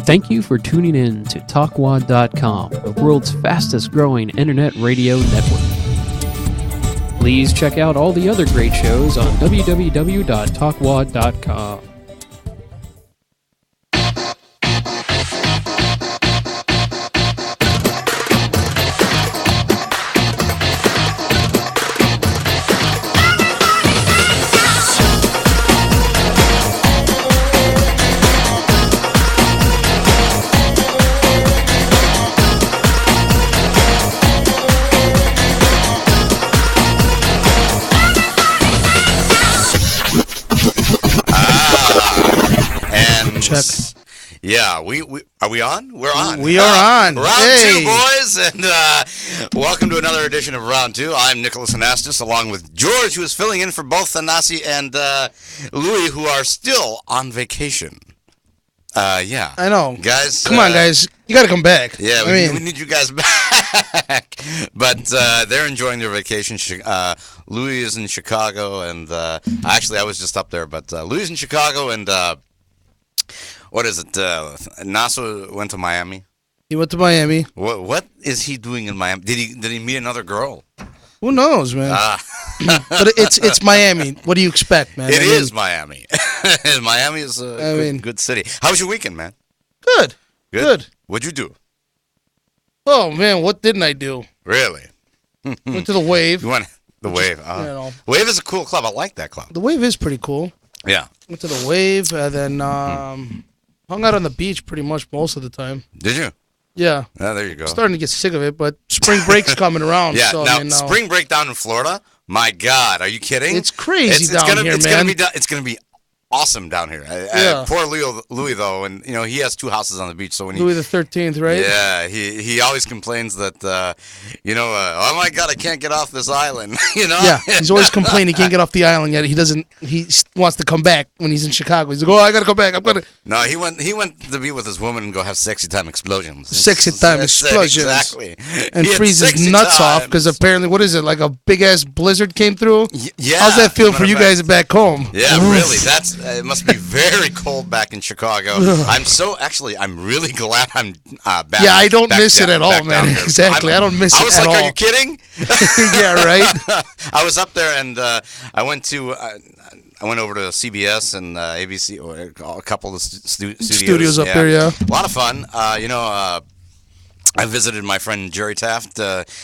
Thank you for tuning in to TalkWad.com, the world's fastest growing internet radio network. Please check out all the other great shows on www.talkwad.com. Check. Yeah, we are we on? We're on. We are on. Round two, boys, and welcome to another edition of Round Two. I'm Nicholas Anastas, along with George, who is filling in for both Thanasi and Louis, who are still on vacation. Yeah. I know. Guys. Come on, guys. You got to come back. Yeah, we need you guys back. But they're enjoying their vacation. Louis is in Chicago, and actually, I was just up there, but Louis is in Chicago, and what is it? Naso went to Miami. He went to Miami. What is he doing in Miami? Did he meet another girl? Who knows, man? But it's Miami. What do you expect, man? It is Miami. Miami is a good city. How was your weekend, man? Good. What'd you do? Oh man, what didn't I do? Really? Went to the Wave. You went the Wave? Wave is a cool club. I like that club. The Wave is pretty cool. Yeah. Went to the Wave and then hung out on the beach pretty much most of the time. Did you? Yeah. Yeah, there you go. Starting to get sick of it, but spring break's coming around. Yeah. So, now, spring break down in Florida. My God, are you kidding? It's crazy down here, man. It's gonna be awesome down here. Poor Louis though, and he has two houses on the beach. So when Louis the 13th, right? Yeah, he always complains that oh my God, I can't get off this island. Yeah, he's always complaining he can't get off the island yet. He doesn't. He wants to come back when he's in Chicago. He's like, oh, I gotta come back. I'm gonna. No, he went to be with his woman and go have sexy time explosions. Sexy time explosions. Exactly. And freeze his nuts off because apparently, what is it, like a big ass blizzard came through? Yeah. How's that feel for you guys back home? Yeah, really. It must be very cold back in Chicago. I'm really glad I'm back. Yeah, I don't miss it at all, man. Exactly. I don't miss it at all. Are you kidding? Yeah, right. I was up there and I went over to CBS and ABC, or a couple of studios up there. Yeah, a lot of fun. I visited my friend Jerry Taft.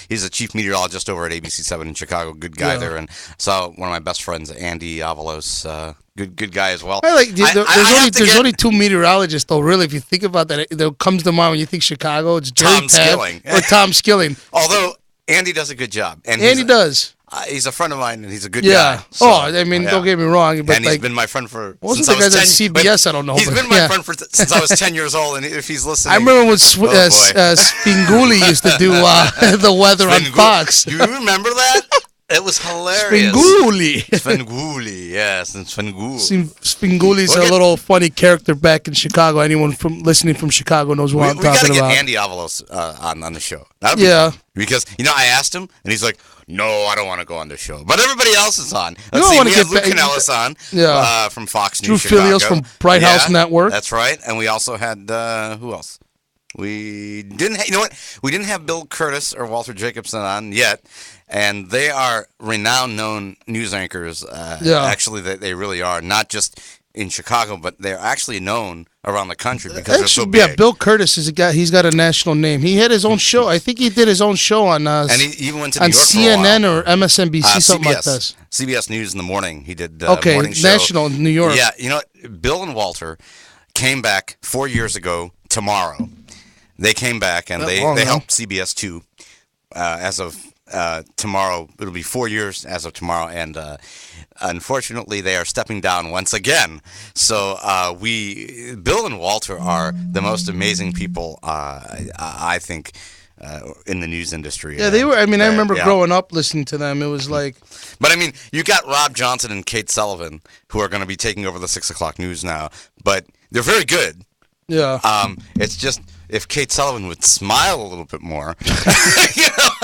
He's a chief meteorologist over at ABC7 in Chicago. Good guy there, and saw one of my best friends, Andy Avalos. Good guy as well. There's only two meteorologists though. Really, if you think about that, that comes to mind when you think Chicago. It's Jerry Taft or Tom Skilling. Although Andy does a good job, and Andy does. He's a friend of mine, and he's a good guy. So, don't get me wrong. But and he's been my friend for since I was 10. CBS, I don't know. He's been my friend since I was 10 years old, and if he's listening, I remember when Spinguli used to do the weather on Fox. Do you remember that? It was hilarious. Spinguli, yes, and Spinguli's a little funny character back in Chicago. Anyone listening from Chicago knows what I'm talking about. We got to get Andy Avalos on the show. Because I asked him, and he's like, "No, I don't want to go on the show." But everybody else is on. Let's see, we have Luke Canellis on from Fox News Drew Filios from Bright House Network. That's right, and we also had who else? We didn't. We didn't have Bill Curtis or Walter Jacobson on yet. And they are renowned, known news anchors. Actually, they really are. Not just in Chicago, but they're actually known around the country because they're so big. Yeah, Bill Curtis is a guy. He's got a national name. He had his own show. I think he did his own show on. And he even went to New York CNN or MSNBC, something like that. CBS News in the morning. He did morning show. National in New York. Yeah, Bill and Walter came back 4 years ago tomorrow. They came back and they helped CBS 2 as of. Tomorrow, it'll be 4 years as of tomorrow, and unfortunately, they are stepping down once again. So Bill and Walter are the most amazing people, I think, in the news industry. Yeah, they were. I remember growing up listening to them. It was like. But you got Rob Johnson and Kate Sullivan, who are going to be taking over the 6 o'clock news now. But they're very good. Yeah. It's just if Kate Sullivan would smile a little bit more.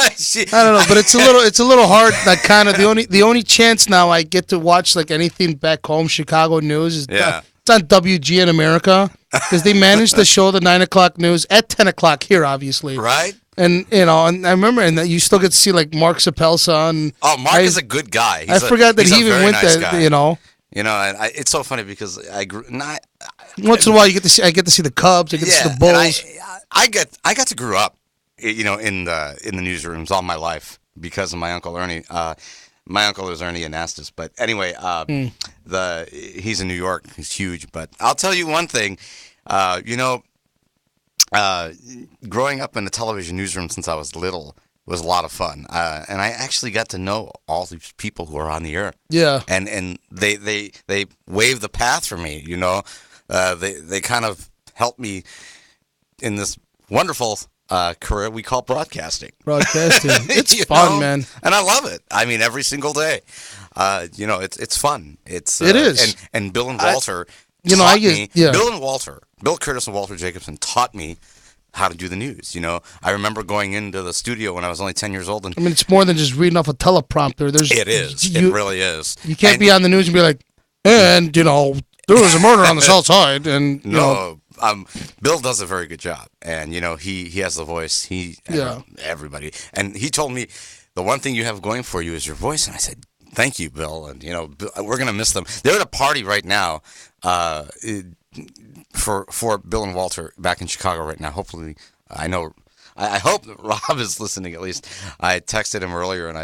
I don't know, but it's a little hard. That kind of the only chance now I get to watch like anything back home Chicago news is. It's on WGN America because they managed to show the 9 o'clock news at 10 o'clock here, obviously. Right. And and I remember, and you still get to see like Mark Sapelsa. And Mark is a good guy. I forgot that he even went there. Guy. You know, and it's so funny because once in a while I get to see the Cubs, I get to see the Bulls. I got to grow up, in the newsrooms all my life because of my uncle Ernie. My uncle is Ernie Anastas, but anyway, he's in New York. He's huge. But I'll tell you one thing, growing up in the television newsroom since I was little was a lot of fun, and I actually got to know all these people who are on the air. Yeah, and they waved the path for me. They kind of helped me in this wonderful career we call broadcasting. It's fun, man, and I love it. I mean, every single day. It's fun. It is. And Bill and Walter. Bill Curtis and Walter Jacobson taught me how to do the news. I remember going into the studio when I was only 10 years old. And I mean, it's more than just reading off a teleprompter. It is. It really is. You can't be on the news and be like, and, there was a murder on the south side. And, Bill does a very good job. And, he has the voice. Everybody. And he told me, the one thing you have going for you is your voice. And I said, thank you, Bill. And, we're going to miss them. They're at a party right now for Bill and Walter back in Chicago right now. Hopefully, I hope that Rob is listening at least. I texted him earlier and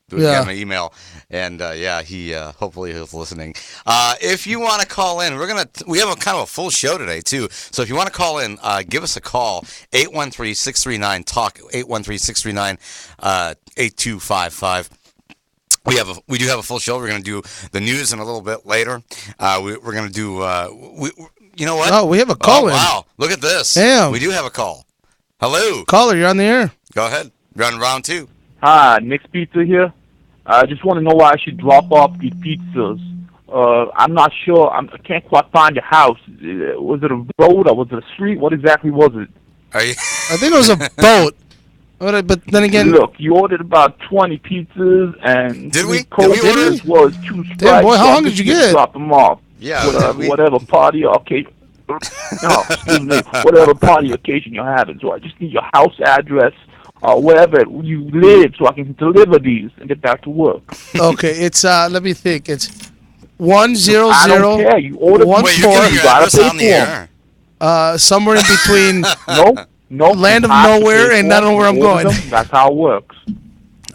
got an email, and he hopefully he's listening. If you want to call in, we have a kind of a full show today too. So if you want to call in, give us a call 813-639-TALK 813-639-8255. We do have a full show. We're going to do the news in a little bit later. We're going to do you know what? Oh, we have a call in. Wow, look at this. Damn. We do have a call. Hello. Caller, you're on the air. Go ahead. You're on round 2. Hi, Nick's Pizza here. I just want to know where I should drop off the pizzas. I'm not sure. I can't quite find your house. Was it a road or was it a street? What exactly was it? I think it was a boat. But then again... Look, you ordered about 20 pizzas and... Did we? Did we? Was 2 strikes. Damn, boy, how long did you get? Drop them off. Yeah. Whatever party or occasion... No, excuse me. Whatever party or occasion you're having. So I just need your house address or wherever you live so I can deliver these and get back to work. Okay, it's, let me think. It's 100... I don't care. You ordered 14. You gotta pay for them. Somewhere in between... No, Land of Nowhere, and I don't know where I'm going. That's how it works.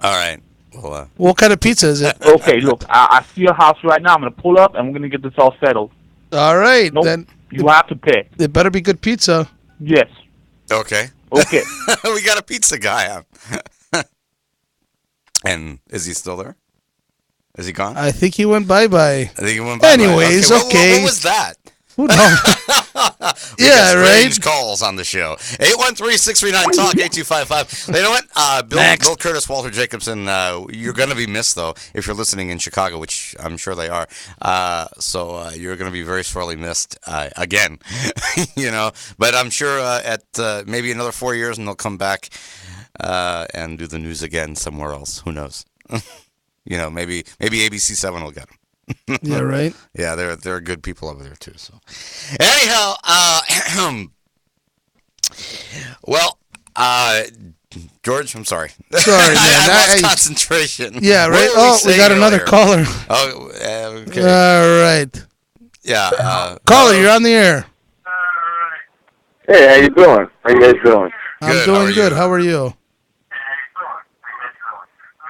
All right. Well, what kind of pizza is it? Okay, look, I see your house right now. I'm going to pull up, and we're going to get this all settled. All right. Nope, then you have to pay. It better be good pizza. Yes. Okay. Okay. We got a pizza guy. And is he still there? Is he gone? I think he went bye-bye. I think he went bye-bye. Anyways, okay. What was that? Who knows? Yeah, right. Calls on the show. 813-639-TALK 8255. You know what? Bill Curtis, Walter Jacobson. You're going to be missed though if you're listening in Chicago, which I'm sure they are. So you're going to be very sorely missed again. But I'm sure at maybe another 4 years, and they'll come back and do the news again somewhere else. Who knows? Maybe ABC7 will get them. Yeah, right. Yeah, they're good people over there too. So, anyhow, George, I'm sorry. Sorry, man. I lost concentration. Yeah, right. We got another caller. Oh, okay. All right. Yeah. Caller, you're on the air. Hey, how you doing? How you guys doing? I'm doing good. How are you?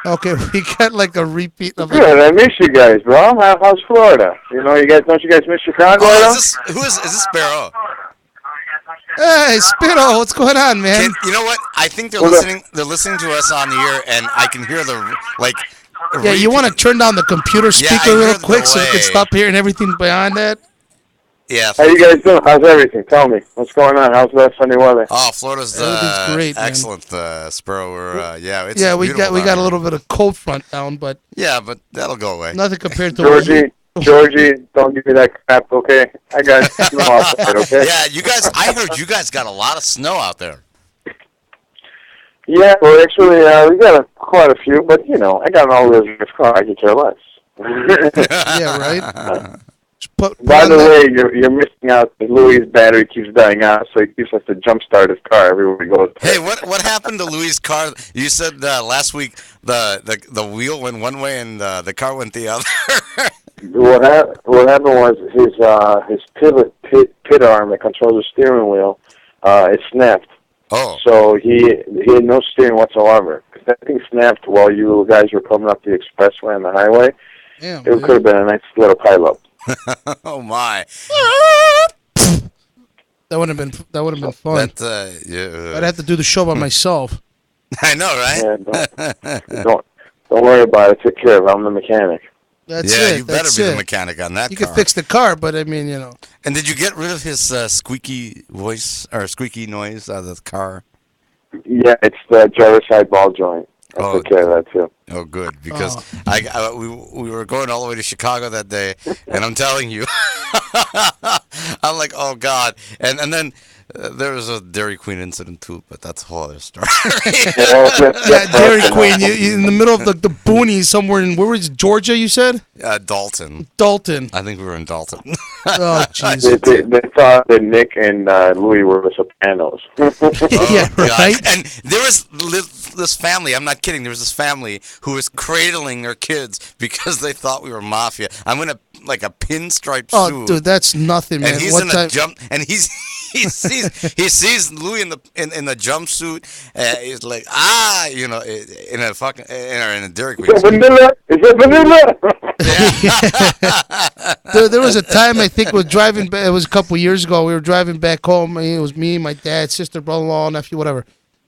Okay, we got like a repeat of. Good, I miss you guys, bro. How's Florida? Don't you guys miss Chicago? Is this Sparrow? Hey, Spiro, what's going on, man? You know what? I think they're listening. They're listening to us on the air, and I can hear the Yeah, you want to turn down the computer speaker real quick so we can stop hearing everything beyond that? Yeah. How you guys doing? How's everything? Tell me. What's going on? How's that sunny weather? Oh, Florida's great, excellent, Spiro. It's we got a little bit of cold front down, but but that'll go away. Nothing compared to Georgie, don't give me that crap, okay? I got snow outside, okay? Yeah, you guys. I heard you guys got a lot of snow out there. Yeah, well, actually, we got quite a few, but I got an all-wheel drive car. I could care less. Yeah, right. By the way, you're missing out. Louis' battery keeps dying out, so he keeps us to jumpstart his car everywhere he goes. Hey, what happened to Louis' car? You said last week the wheel went one way and the car went the other. What happened was his pit arm that controls the steering wheel, it snapped. Oh. So he had no steering whatsoever. Because that thing snapped while you guys were coming up the expressway on the highway. Yeah, it could have been a nice little pileup. Oh my! That would have been fun. Yeah. I'd have to do the show by myself. I know, right? Yeah, don't worry about it. Take care of it. I'm the mechanic. That's it. You better be the mechanic on that. You can fix the car, but I mean, And did you get rid of his squeaky voice or squeaky noise out of the car? Yeah, it's the driver's side ball joint. I took care of that too. Oh, good, because we were going all the way to Chicago that day, and I'm telling you, I'm like, oh God, and then there was a Dairy Queen incident too, but that's a whole other story. Yeah, Dairy Queen, you in the middle of the boonies somewhere in where was it, Georgia? You said? Dalton. Dalton. I think we were in Dalton. Oh Jesus. They thought that Nick and Louis were the Sopranos. Yeah, right. And there was this family. I'm not kidding. There was this family who was cradling their kids because they thought we were mafia. I'm in a pinstripe suit. Oh, dude, that's nothing, man. And he's in a jump. And he sees Louis in the jumpsuit. He's like, in a Dairy Queen. Is it vanilla? There was a time I think was driving. It was a couple years ago. We were driving back home. It was me, my dad, sister, brother-in-law, nephew, whatever.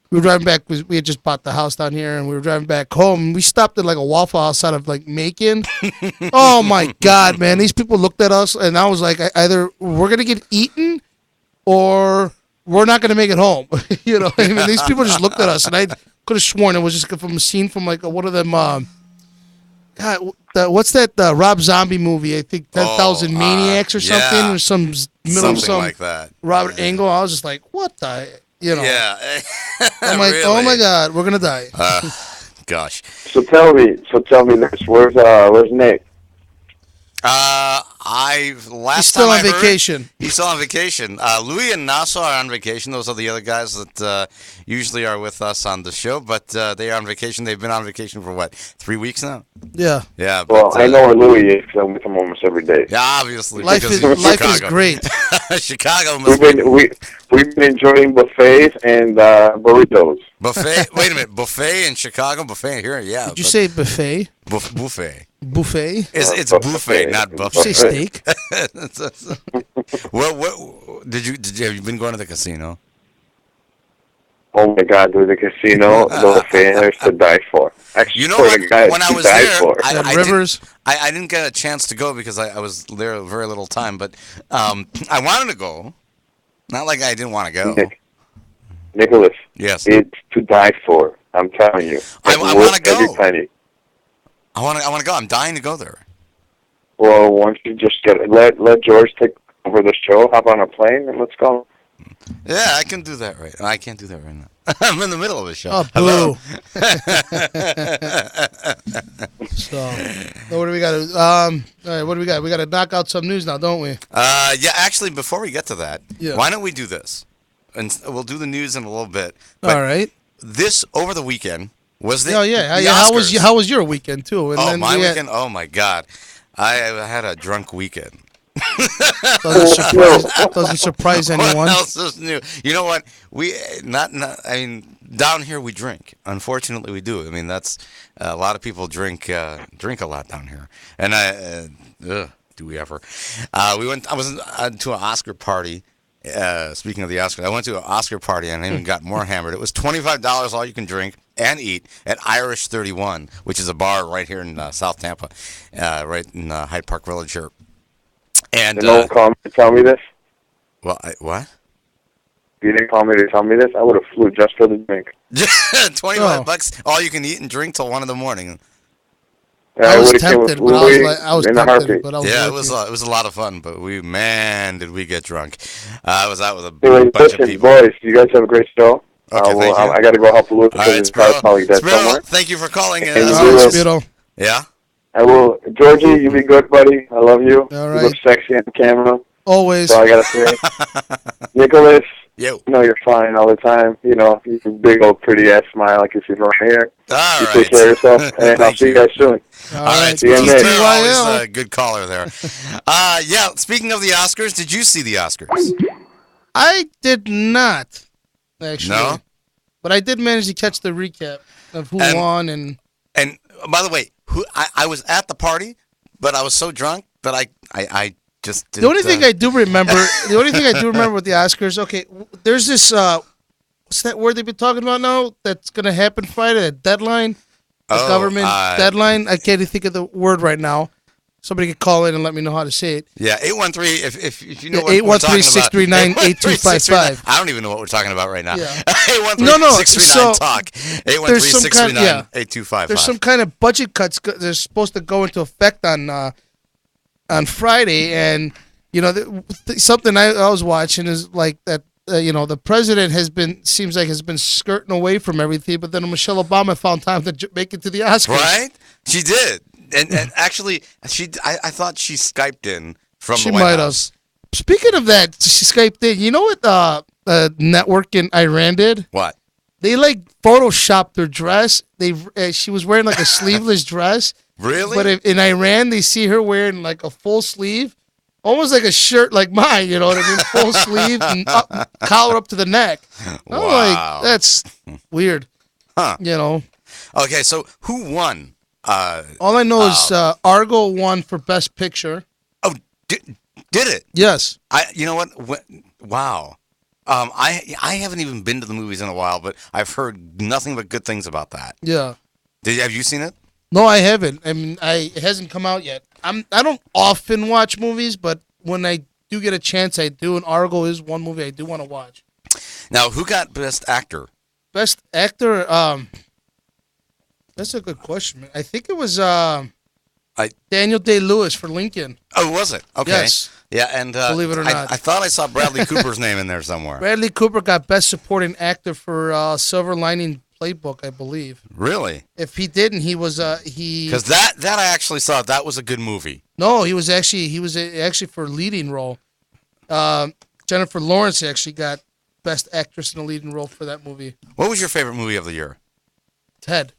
We were driving back. We had just bought the house down here, and we were driving back home. And we stopped at like a Waffle House out of like Macon. Oh my God, man! These people looked at us, and I was like, either we're gonna get eaten, or we're not gonna make it home. I mean, these people just looked at us, and I could have sworn it was just from a scene from like one of them. God, what's that Rob Zombie movie? I think 10,000 Maniacs or something, or some like that. Robert Engle. I was just like, what the. Yeah. I'm like, really? oh my God, we're gonna die. Gosh. So tell me this. Where's Nick? He's still on vacation. He's still on vacation. Louis and Nassau are on vacation. Those are the other guys that usually are with us on the show, but they are on vacation. They've been on vacation for 3 weeks now? Yeah. Yeah. Well, I know where Louis is because I'm with him almost every day. Yeah, obviously. Life is great. Chicago must We've been enjoying buffets and burritos. Buffet? Wait a minute. Buffet in Chicago? Buffet here? Yeah. Did you say buffet? Buffet. Buffet? It's buffet, not buffet. Did you say steak? What have you been going to the casino? Oh my God, dude, the casino, the buffet to die for. Actually, you know what? When I was there, Rivers. I didn't get a chance to go because I was there very little time, but I wanted to go. Not like I didn't want to go. Nicholas. Yes. It's to die for. I'm telling you. I want to go. Every penny. I want to go. I'm dying to go there. Well, why don't you just let George take over the show, hop on a plane, and let's go. Yeah, I can do that right. I can't do that right now. I'm in the middle of a show. Oh, hello. So what do we got? All right, what do we got? We got to knock out some news now, don't we? Yeah. Actually, before we get to that, why don't we do this? And we'll do the news in a little bit. But all right. This over the weekend was the Oscars. How was your weekend too? And my weekend. Oh my God, I had a drunk weekend. Doesn't surprise anyone. What else is new? You know what? I mean, down here we drink. Unfortunately, we do. I mean, that's a lot of people drink a lot down here, and do we ever? I was to an Oscar party. Speaking of the Oscars, I went to an Oscar party and I even got more hammered. It was $25 all you can drink and eat at Irish 31, which is a bar right here in South Tampa, right in Hyde Park Village here. And you don't call me to tell me this? Well, what? If you didn't call me to tell me this, I would have flew just for the drink. $25, all you can eat and drink till 1 in the morning. I was tempted, but I was tempted, but I was it was a lot of fun, but did we get drunk? I was out with a bunch of people. Boys, you guys have a great show. Okay, thank you. I got to go help Louis because his car's probably dead somewhere. Thank you for calling. Yeah. I will. Georgie, you be good, buddy. I love you. All right. You look sexy on camera. Always. So I gotta say, Nicholas. Yo. You know you're fine all the time. You know, you can big old pretty ass smile like you see right here. All You right. take care of yourself, and I'll see you guys soon. All right. See you He's next. always a good caller there. Yeah, speaking of the Oscars, did you see the Oscars? I did not, actually. No? But I did manage to catch the recap of who won and... And by the way, I was at the party, but I was so drunk that I just didn't, The only thing I do remember with the Oscars, okay, there's this, what's that word they've been talking about now that's going to happen Friday, the deadline? The government deadline? I can't even think of the word right now. Somebody could call in and let me know how to say it. Yeah, 813, if you know what we're talking about. 813-639-8255. I don't even know what we're talking about right now. Yeah. 813-639-TALK. 813-639-8255. There's some kind of budget cuts they're supposed to go into effect on Friday, and you know something I was watching is like that. You know, the president has been skirting away from everything, but then Michelle Obama found time to make it to the Oscars. Right? She did, and actually, I thought she Skyped in from She the White might House. have. Speaking of that, she Skyped in. You know what? Network in Iran did. What? They like photoshopped her dress. She was wearing like a sleeveless dress. Really? But in Iran, they see her wearing like a full sleeve, almost like a shirt like mine. You know what I mean? Full sleeve and collar up to the neck. I'm like, that's weird. Huh? You know. Okay, so who won? All I know is Argo won for Best Picture. Oh, did it? Yes. You know what? Wow. I haven't even been to the movies in a while, but I've heard nothing but good things about that. Yeah. Have you seen it? No, I haven't. I mean, it hasn't come out yet. I don't often watch movies, but when I do get a chance, I do. And Argo is one movie I do want to watch. Now, who got Best Actor? Best Actor. That's a good question, man. I think it was Daniel Day-Lewis for Lincoln. Oh, was it? Okay. Yes. Yeah, and Believe it or not. I thought I saw Bradley Cooper's name in there somewhere. Bradley Cooper got Best Supporting Actor for Silver Lining Playbook, I believe. Really? If he didn't, he was he. Because that I actually saw. That was a good movie. No, he was actually for leading role. Jennifer Lawrence actually got Best Actress in a leading role for that movie. What was your favorite movie of the year? Ted.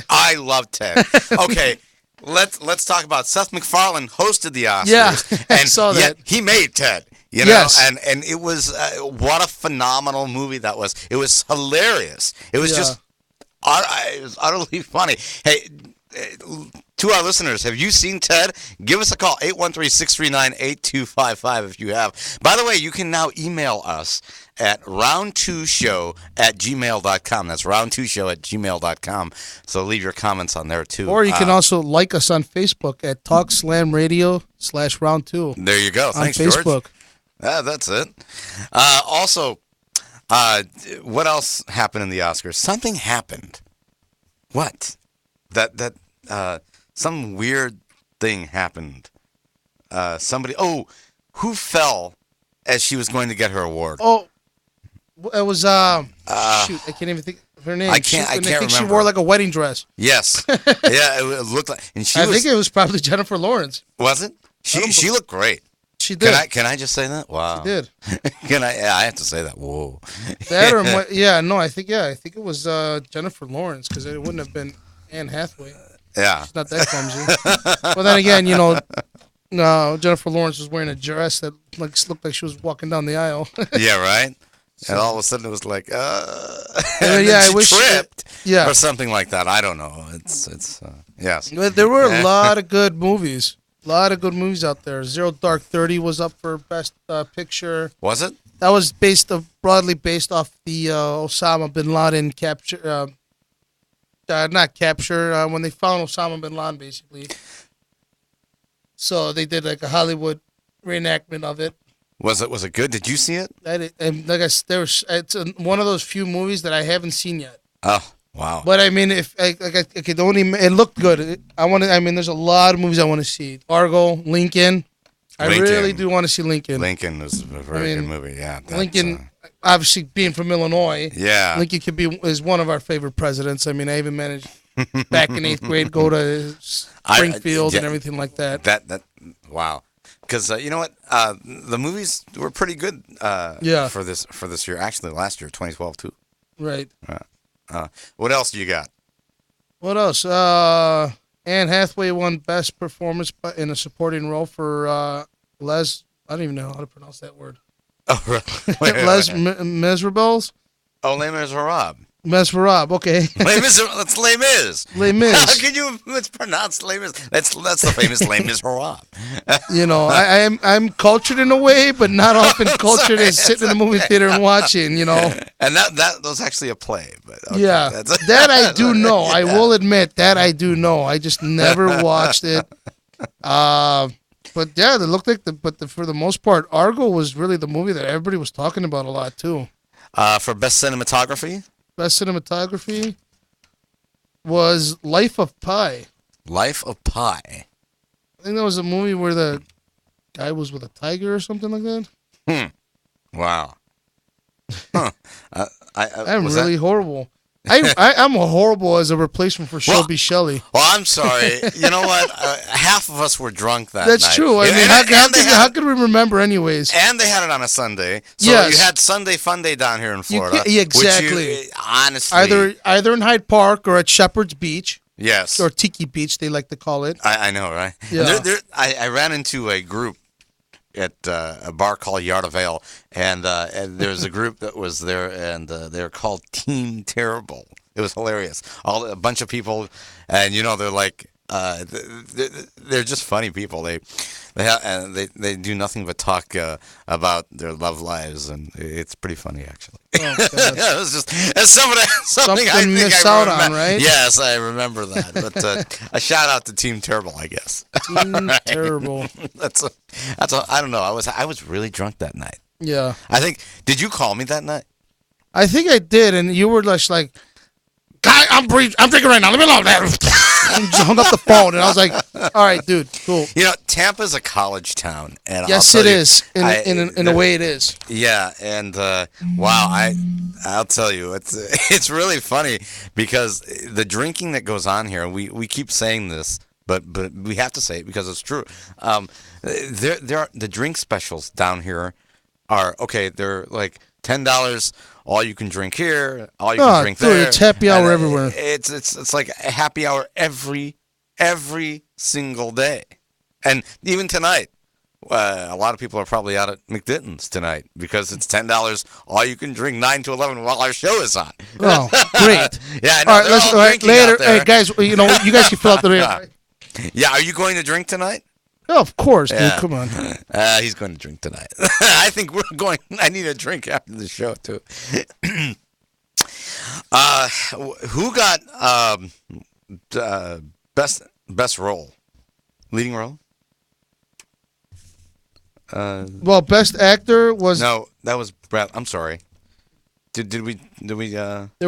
I love Ted. Okay, let's talk about Seth MacFarlane hosted the Oscars. Yeah, and I saw that. He made Ted. You know, Yes. and it was what a phenomenal movie that was. It was hilarious. It was just it was utterly funny. Hey, to our listeners, have you seen Ted? Give us a call, 813-639-8255 if you have. By the way, you can now email us at round2show@gmail.com. That's round2show@gmail.com. So leave your comments on there, too. Or you can also like us on Facebook at Talk Slam Radio /Round2. There you go. Thanks, on Facebook. George. That's it. Also, what else happened in the Oscars? Something happened. What? That some weird thing happened. Who fell as she was going to get her award? Oh, it was shoot, I can't even think of her name. I can't remember. She wore like a wedding dress. Yes. Yeah, it looked like, and I think it was probably Jennifer Lawrence. Was it? She looked great. She did. Can I just say that? Wow. She did. I have to say that. Whoa. That or I think it was Jennifer Lawrence, because it wouldn't have been Anne Hathaway. Yeah. She's not that clumsy. But then again, Jennifer Lawrence was wearing a dress that looked like she was walking down the aisle. Yeah, right. And all of a sudden it was like, I wish tripped, yeah, or something like that. I don't know. It's yes. There were a lot of good movies. A lot of good movies out there. Zero Dark 30 was up for Best Picture. Was it? That was broadly based off the Osama bin Laden capture. Not capture. When they found Osama bin Laden, basically. So they did like a Hollywood reenactment of it. Was it good? Did you see it? And like I said, it's one of those few movies that I haven't seen yet. Oh, wow. But I mean, if I could only, it looked good. There's a lot of movies I want to see. Argo, Lincoln. I really do want to see Lincoln. Lincoln was a very good movie. Yeah. Lincoln, obviously being from Illinois. Yeah. Lincoln is one of our favorite presidents. I mean, I even managed back in 8th grade, go to Springfield and everything like that. Wow. Because you know what, the movies were pretty good. For this year, actually last year, 2012 too. Right. What else do you got? What else? Anne Hathaway won Best Performance in a Supporting Role for Les. I don't even know how to pronounce that word. Oh, right. Les Miserables. Oh, Les Miserables. Mesmerab, okay. That's Les Mis. Les Mis. How can you mispronounce Les Mis? That's the famous Les Miserables. You know, I'm cultured in a way, but not often cultured as sitting in the movie theater and watching. You know. And that was actually a play, but okay, yeah, that I do know. I will admit that I do know. I just never watched it. But yeah, they looked like for the most part, Argo was really the movie that everybody was talking about a lot too. For best cinematography. Best cinematography was Life of Pi. Life of Pi. I think that was a movie where the guy was with a tiger or something like that. Wow. Huh. I'm really horrible. I'm horrible as a replacement for Shelby Shelley. Well, I'm sorry. You know what? Half of us were drunk that night. That's true. I mean, how could we remember anyways? And they had it on a Sunday. So you had Sunday Fun Day down here in Florida. Exactly. Which honestly. Either in Hyde Park or at Shepherd's Beach. Yes. Or Tiki Beach, they like to call it. I know, right? Yeah. I ran into a group at a bar called Yard of Ale, and there's a group that was there, and they're called Team Terrible. It was hilarious. A bunch of people, and they're like, they're just funny people. They do nothing but talk about their love lives, and it's pretty funny actually. Oh, God. Yeah, it was just something I think miss I out remember. on, right? Yes, I remember that. But a shout out to Team Terrible, I guess. Team Terrible. That's I don't know. I was really drunk that night. Yeah. I think. Did you call me that night? I think I did, and you were just like, "Guy, I'm drinking right now. Let me alone." And hung up the phone, and I was like, "All right, dude, cool." Tampa's a college town, and yes, it is. In a way, it is. Yeah, and wow, I'll tell you, it's really funny because the drinking that goes on here. We keep saying this, but we have to say it because it's true. There are the drink specials down here are okay. They're like $10. All you can drink here, all you can drink there. Dude, it's happy hour everywhere. It's like a happy hour every single day, and even tonight, a lot of people are probably out at McDitton's tonight because it's $10. All you can drink 9 to 11 while our show is on. Oh, great! Yeah, I know. All right, later. Hey guys, you guys can fill out the radio. Yeah, are you going to drink tonight? Oh, of course, dude. Come on. He's going to drink tonight. I think we're going. I need a drink after the show too. Who got best role, leading role? Well, best actor was that was Brad. I'm sorry. Did we? There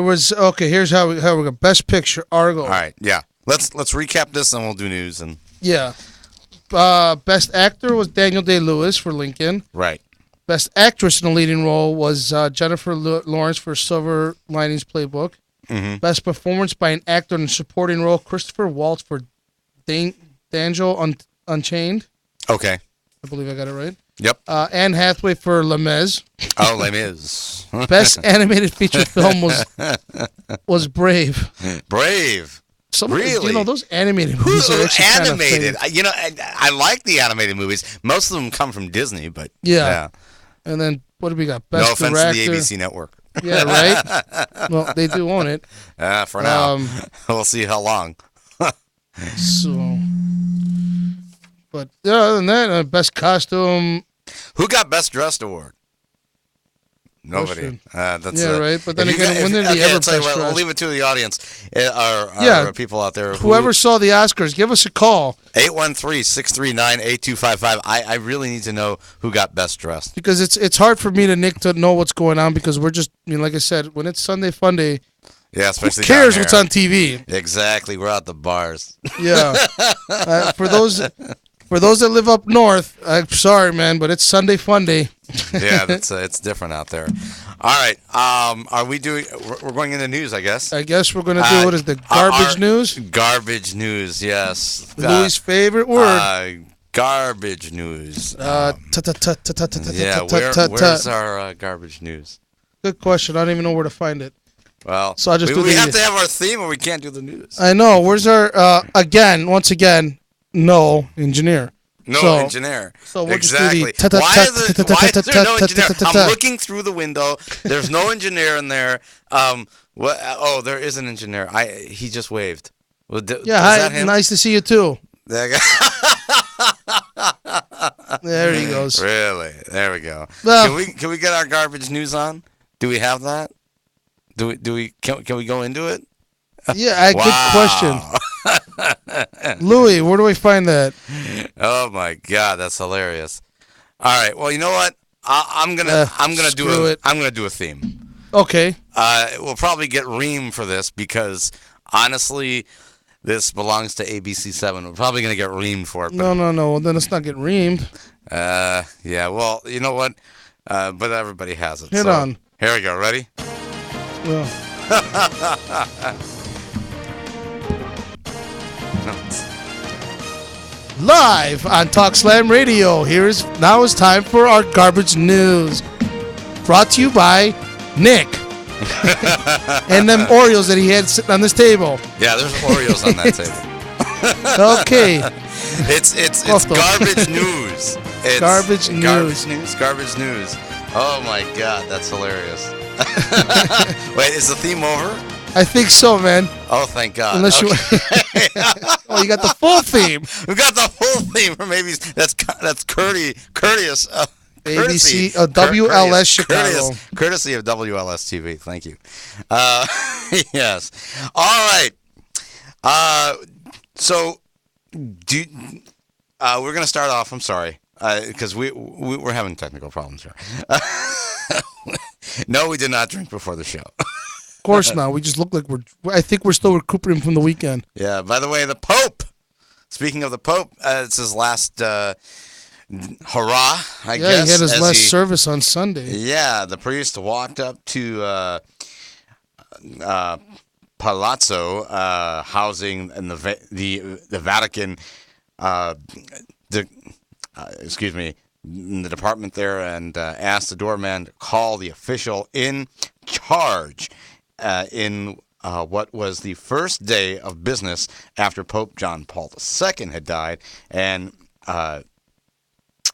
was Here's how we go. Best picture, Argo. All right, yeah. Let's recap this and we'll do news and. Yeah. Best actor was Daniel Day-Lewis for Lincoln. Right. Best actress in a leading role was Jennifer Lawrence for Silver Linings Playbook. Mm-hmm. Best performance by an actor in a supporting role, Christopher Waltz for Django Unchained. Okay. I believe I got it right. Yep. Anne Hathaway for Les Mis. Oh, Les Mis. Best animated feature film was Brave. Brave. Really? Those animated movies are actually animated. Kind of I like the animated movies. Most of them come from Disney, but yeah. And then what do we got? Best no offense director. to the ABC network. Yeah, right. Well, they do own it. For now, we'll see how long. So, but other than that, best costume. Who got best dressed award? Nobody. That's right. But then again, when did he ever best dressed? We'll leave it to the audience. Our people out there. Whoever saw the Oscars, give us a call. 813-639-8255. I really need to know who got best dressed. Because it's hard for me to know what's going on because we're just, like I said, when it's Sunday Fun Day, yeah, especially who cares what's on TV? Exactly. We're at the bars. Yeah. For those For those that live up north, I'm sorry, man, but it's Sunday Fun Day. Yeah, it's different out there. All right. Are we doing? We're going into news, I guess. I guess we're gonna do what is the garbage news? Garbage news. Yes. Louis' favorite word. Garbage news. Yeah. Where's our garbage news? Good question. I don't even know where to find it. Well, so I just we have to have our theme, or we can't do the news. I know. Where's our once again? No engineer. No engineer. So we'll exactly. Just do why is there no engineer? I'm looking through the window. There's no engineer in there. What? Oh, there is an engineer. He just waved. Well, hi. Nice to see you too. There he goes. Really? There we go. Can we get our garbage news on? Do we have that? Can we go into it? Yeah, good question. Louis, where do I find that? Oh my God, that's hilarious. All right, well, you know what? I'm gonna do a theme. Okay. We'll probably get reamed for this because honestly, this belongs to ABC7. We're probably gonna get reamed for it. No. Well, then let's not get reamed. Yeah. Well, you know what? But everybody has it. Hit on. Here we go. Ready? Well. Live on Talk Slam Radio. Now it's time for our garbage news. Brought to you by Nick. And them Oreos that he had sitting on this table. Yeah, there's Oreos on that table. Okay. It's garbage news. It's garbage news. Garbage news. Oh my God, that's hilarious. Wait, is the theme over? I think so, man. Oh, thank God. Unless you you got the full theme. We got the full theme, or maybe that's courteous. ABC WLS Chicago. Courtesy of WLS TV. Thank you. Yes. All right. So, we're gonna start off. I'm sorry, because we're having technical problems here. No, we did not drink before the show. Of course not. We just look like I think we're still recuperating from the weekend. Yeah. By the way, the Pope. Speaking of the Pope, it's his last hurrah, I guess. Yeah, he had his last service on Sunday. Yeah, the priest walked up to Palazzo, housing in the Vatican, in the department there, and asked the doorman to call the official in charge in what was the first day of business after Pope John Paul II had died, and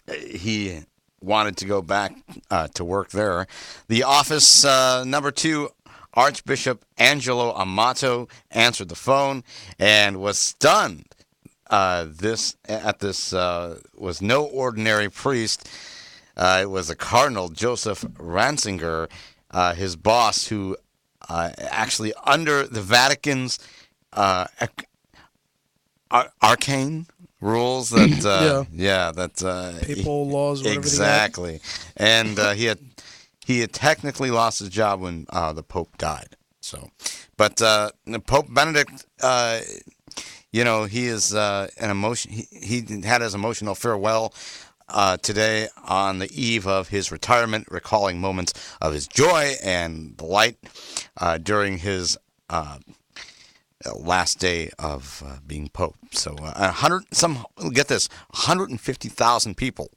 he wanted to go back to work there. The office number 2, Archbishop Angelo Amato, answered the phone and was stunned. This was no ordinary priest. It was a Cardinal Joseph Ratzinger, his boss, who actually under the Vatican's arcane rules that papal laws, or exactly, and he had technically lost his job when the Pope died. So, but Pope Benedict, he is an emotion. He had his emotional farewell today on the eve of his retirement, recalling moments of his joy and delight during his last day of being Pope. So, 150,000 people,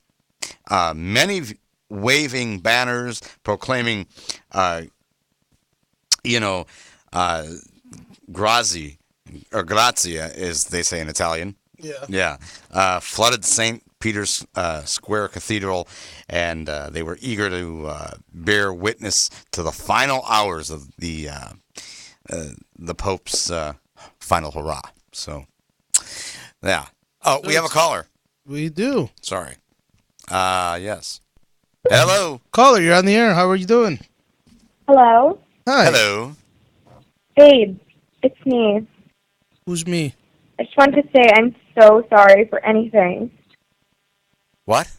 many waving banners proclaiming, grazie, or grazia, as they say in Italian. Yeah. Flooded St. Peter's Square Cathedral, and they were eager to bear witness to the final hours of the Pope's final hurrah. So, yeah. Oh, we have a caller. We do. Sorry. Yes. Hello. Caller, you're on the air. How are you doing? Hello. Hi. Hello. Babe, it's me. Who's me? I just wanted to say I'm so sorry for anything. What?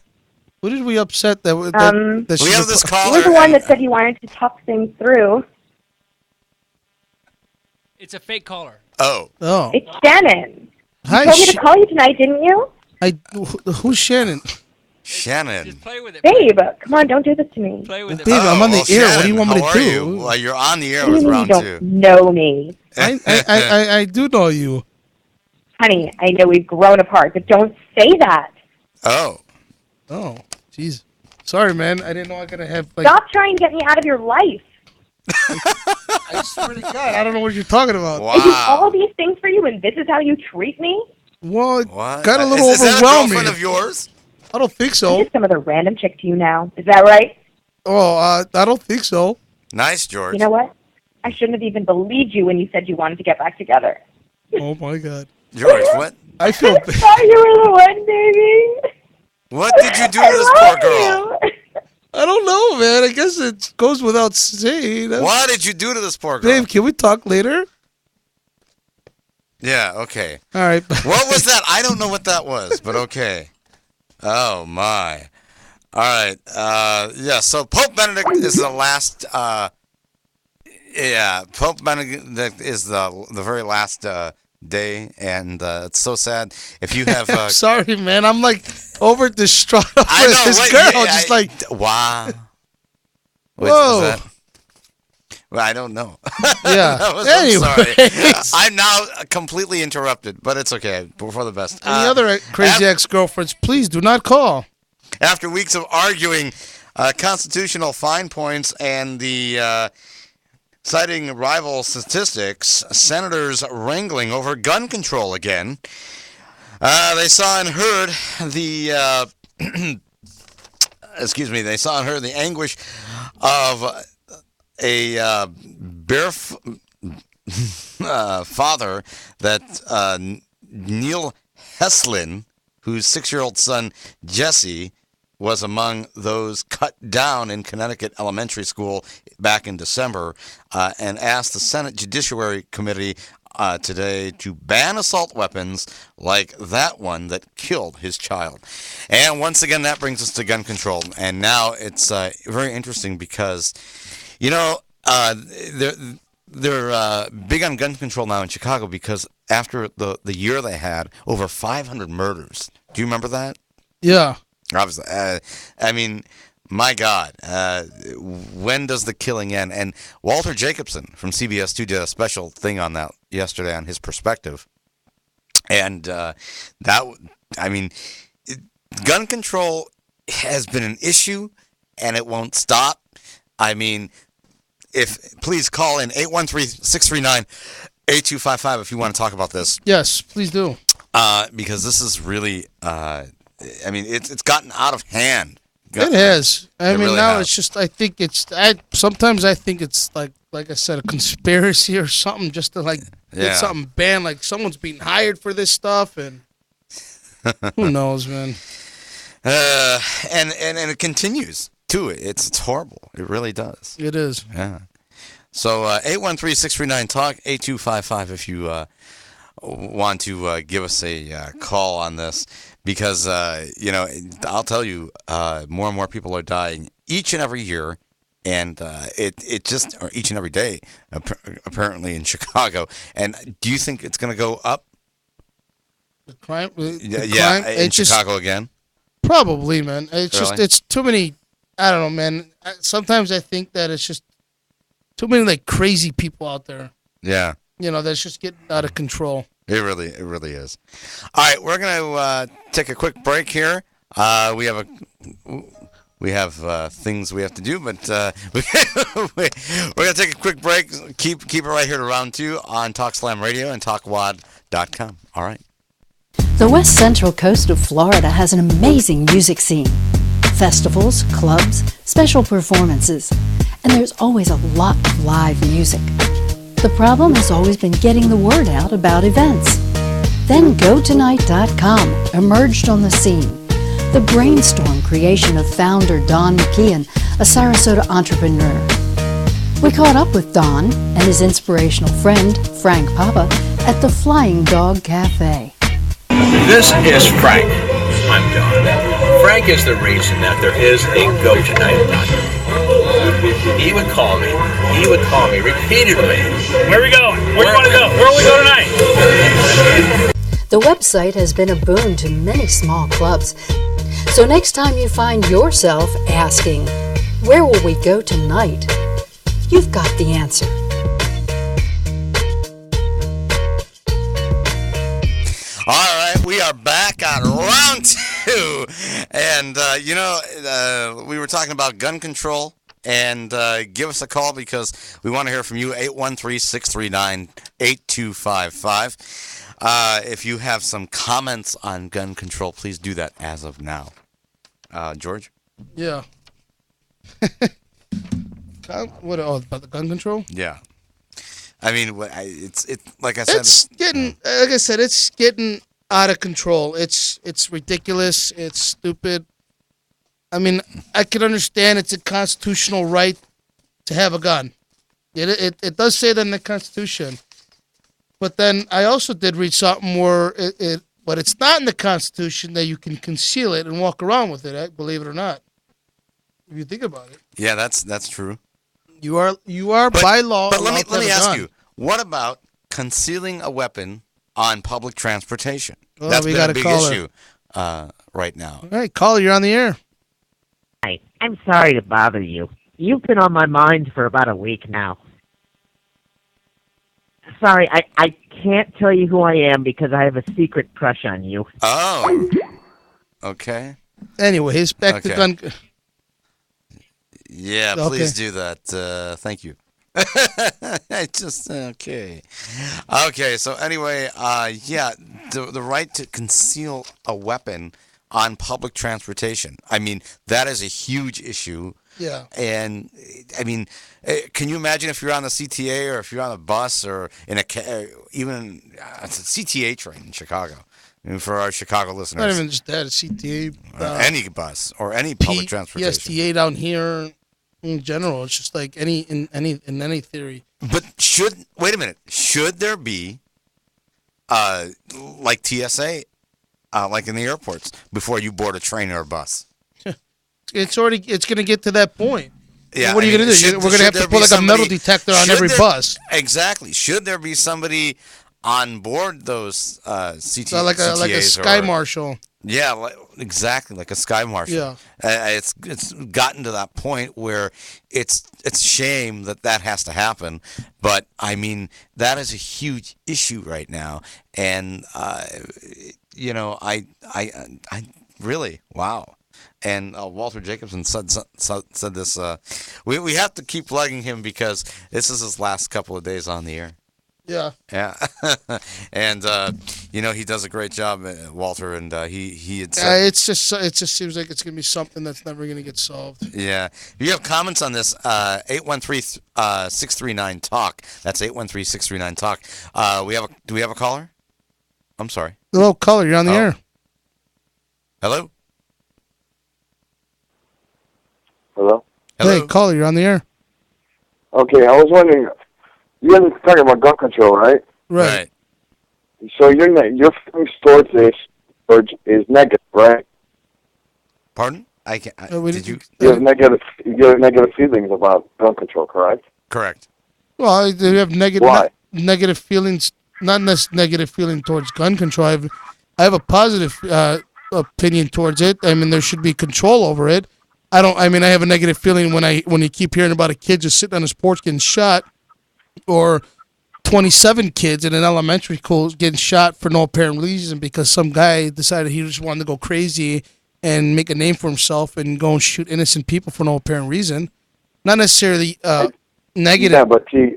Who did we upset that we have this caller. You're the one that said he wanted to talk things through. It's a fake caller. Oh. Oh. It's Shannon. Hi, You told me to call you tonight, didn't you? Who's Shannon? Shannon. Just play with it. Babe, come on, don't do this to me. Play with it. Babe, I'm on the air. Shannon, What do you want me how to are do? You? Well, you're on the air What do with you mean round you 2. don't know me? I do know you. Honey, I know we've grown apart, but don't say that. Oh. Oh, jeez. Sorry, man. I didn't know I was gonna have like. Stop trying to get me out of your life. I swear to God, I don't know what you're talking about. Wow. I do all these things for you, and this is how you treat me? Well, it What? got a little is that a overwhelming. girlfriend of yours? I don't think I'm so. just some other random chick to you now. Is that right? Oh, I don't think so. Nice, George. You know what? I shouldn't have even believed you when you said you wanted to get back together. Oh my God. George, what? I feel. I thought you were the one, baby. What did you do to this poor girl? I don't know, man. I guess it goes without saying. What did you do to this poor girl? Dave, can we talk later? Yeah, okay. All right. What was that? I don't know what that was, but okay. Oh, my. All right. Yeah, so Pope Benedict is the last... Pope Benedict is the very last day, and it's so sad. If you have... Sorry, man. I'm like over distraught I with know, this wait, girl. yeah, Just like, wow. Wait, whoa. is that... Well, I don't know. Yeah. I'm sorry. I'm now completely interrupted, but it's okay. For the best. Any other crazy ex-girlfriends, please do not call. After weeks of arguing constitutional fine points and the citing rival statistics, senators wrangling over gun control again. They saw and heard the They saw and heard the anguish of a father that Neil Heslin, whose 6-year-old son Jesse was among those cut down in Connecticut elementary school back in December, and asked the Senate Judiciary Committee today to ban assault weapons like that one that killed his child. And once again, that brings us to gun control. And now it's very interesting because, you know, they're big on gun control now in Chicago because after the year they had, over 500 murders. Do you remember that? Yeah. Obviously. I mean, my God, when does the killing end? And Walter Jacobson from CBS 2 did a special thing on that yesterday on his perspective. And gun control has been an issue, and it won't stop. I mean, please call in 813-639-8255 if you want to talk about this. Yes, please do. Because this is really, it's gotten out of hand. It has. I mean, really now has. it's just. Sometimes I think it's like I said, a conspiracy or something, just to like get something banned. Like someone's being hired for this stuff, and who knows, man. And it continues too. It's horrible. It really does. It is. Yeah. So 813-639-TALK 8255 if you want to give us a call on this. Because, I'll tell you, more and more people are dying each and every year, and or each and every day, apparently in Chicago. And do you think it's going to go up? The crime? In Chicago again? Probably, man. It's Really? just, it's too many, I don't know, man. Sometimes I think that it's just too many, like, crazy people out there. Yeah. That's just getting out of control. It really is. All right, we're gonna take a quick break here. We have things we have to do, but we're gonna take a quick break. Keep it right here to round 2 on Talk Slam Radio and TalkWad.com. All right. The West Central coast of Florida has an amazing music scene. Festivals, clubs, special performances, and there's always a lot of live music. The problem has always been getting the word out about events. Then GoTonight.com emerged on the scene. The brainstorm creation of founder Don McKeon, a Sarasota entrepreneur. We caught up with Don and his inspirational friend, Frank Papa, at the Flying Dog Cafe. This is Frank. I'm Don. Frank is the reason that there is a GoTonight.com. He would call me repeatedly. Where are we going? Where do you want to go? Where will we go tonight? The website has been a boon to many small clubs. So next time you find yourself asking, "Where will we go tonight?" you've got the answer. All right, we are back on round 2. And, we were talking about gun control. And give us a call because we want to hear from you, 813-639-8255. If you have some comments on gun control, please do that as of now. George? Yeah. What about the gun control? Yeah. I mean, it's like I said. It's getting, like I said, it's getting out of control. It's ridiculous. It's stupid. I mean, I can understand it's a constitutional right to have a gun. It does say that in the Constitution. But then I also did read something where but it's not in the Constitution that you can conceal it and walk around with it, believe it or not. If you think about it. Yeah, that's true. You are by law. But let me ask you, what about concealing a weapon on public transportation? Oh, That's we been got a a big caller. issue right now. All right, caller, you're on the air. Hi, I'm sorry to bother you. You've been on my mind for about a week now. Sorry, I can't tell you who I am because I have a secret crush on you. Oh. Okay. Anyways, back to gun. Yeah, Okay. please do that. Thank you. Okay. Okay, so anyway, the right to conceal a weapon on public transportation. I mean, that is a huge issue. Yeah. And, I mean, can you imagine if you're on the CTA or if you're on a bus or in even a CTA train in Chicago? I mean, for our Chicago listeners. Not even just that, a CTA. Any bus or any public transportation. PSTA down here in general. It's just like in any theory. But wait a minute, should there be like TSA, like in the airports, before you board a train or a bus? It's going to get to that point. Yeah, what are you going to do? We're going to have to put like a metal detector on every bus. Exactly. Should there be somebody on board those CTAs? So like a sky marshal. Yeah, exactly, like a sky marshal. Yeah. It's gotten to that point where it's a shame that has to happen, but I mean that is a huge issue right now, and I really wow. And Walter Jacobson said this. We have to keep plugging him because this is his last couple of days on the air. Yeah. Yeah. And he does a great job, Walter. And he had said, it just seems like it's gonna be something that's never gonna get solved. Yeah. If you have comments on this, 813-639-TALK. That's 813-639-TALK. Do we have a caller? I'm sorry. Hello, caller. You're on the air. Hello. Hello? Hey, caller, you're on the air. Okay, I was wondering, you guys are talking about gun control, right? Right. So your feelings towards this is negative, right? Pardon? I can't. You have negative feelings about gun control, correct? Correct. Well, you have Why? negative feelings, not necessarily negative feeling towards gun control. I have a positive opinion towards it. I mean, there should be control over it. I have a negative feeling when you keep hearing about a kid just sitting on his porch getting shot, or 27 kids in an elementary school getting shot for no apparent reason because some guy decided he just wanted to go crazy and make a name for himself and go and shoot innocent people for no apparent reason. Not necessarily negative. Yeah, but see,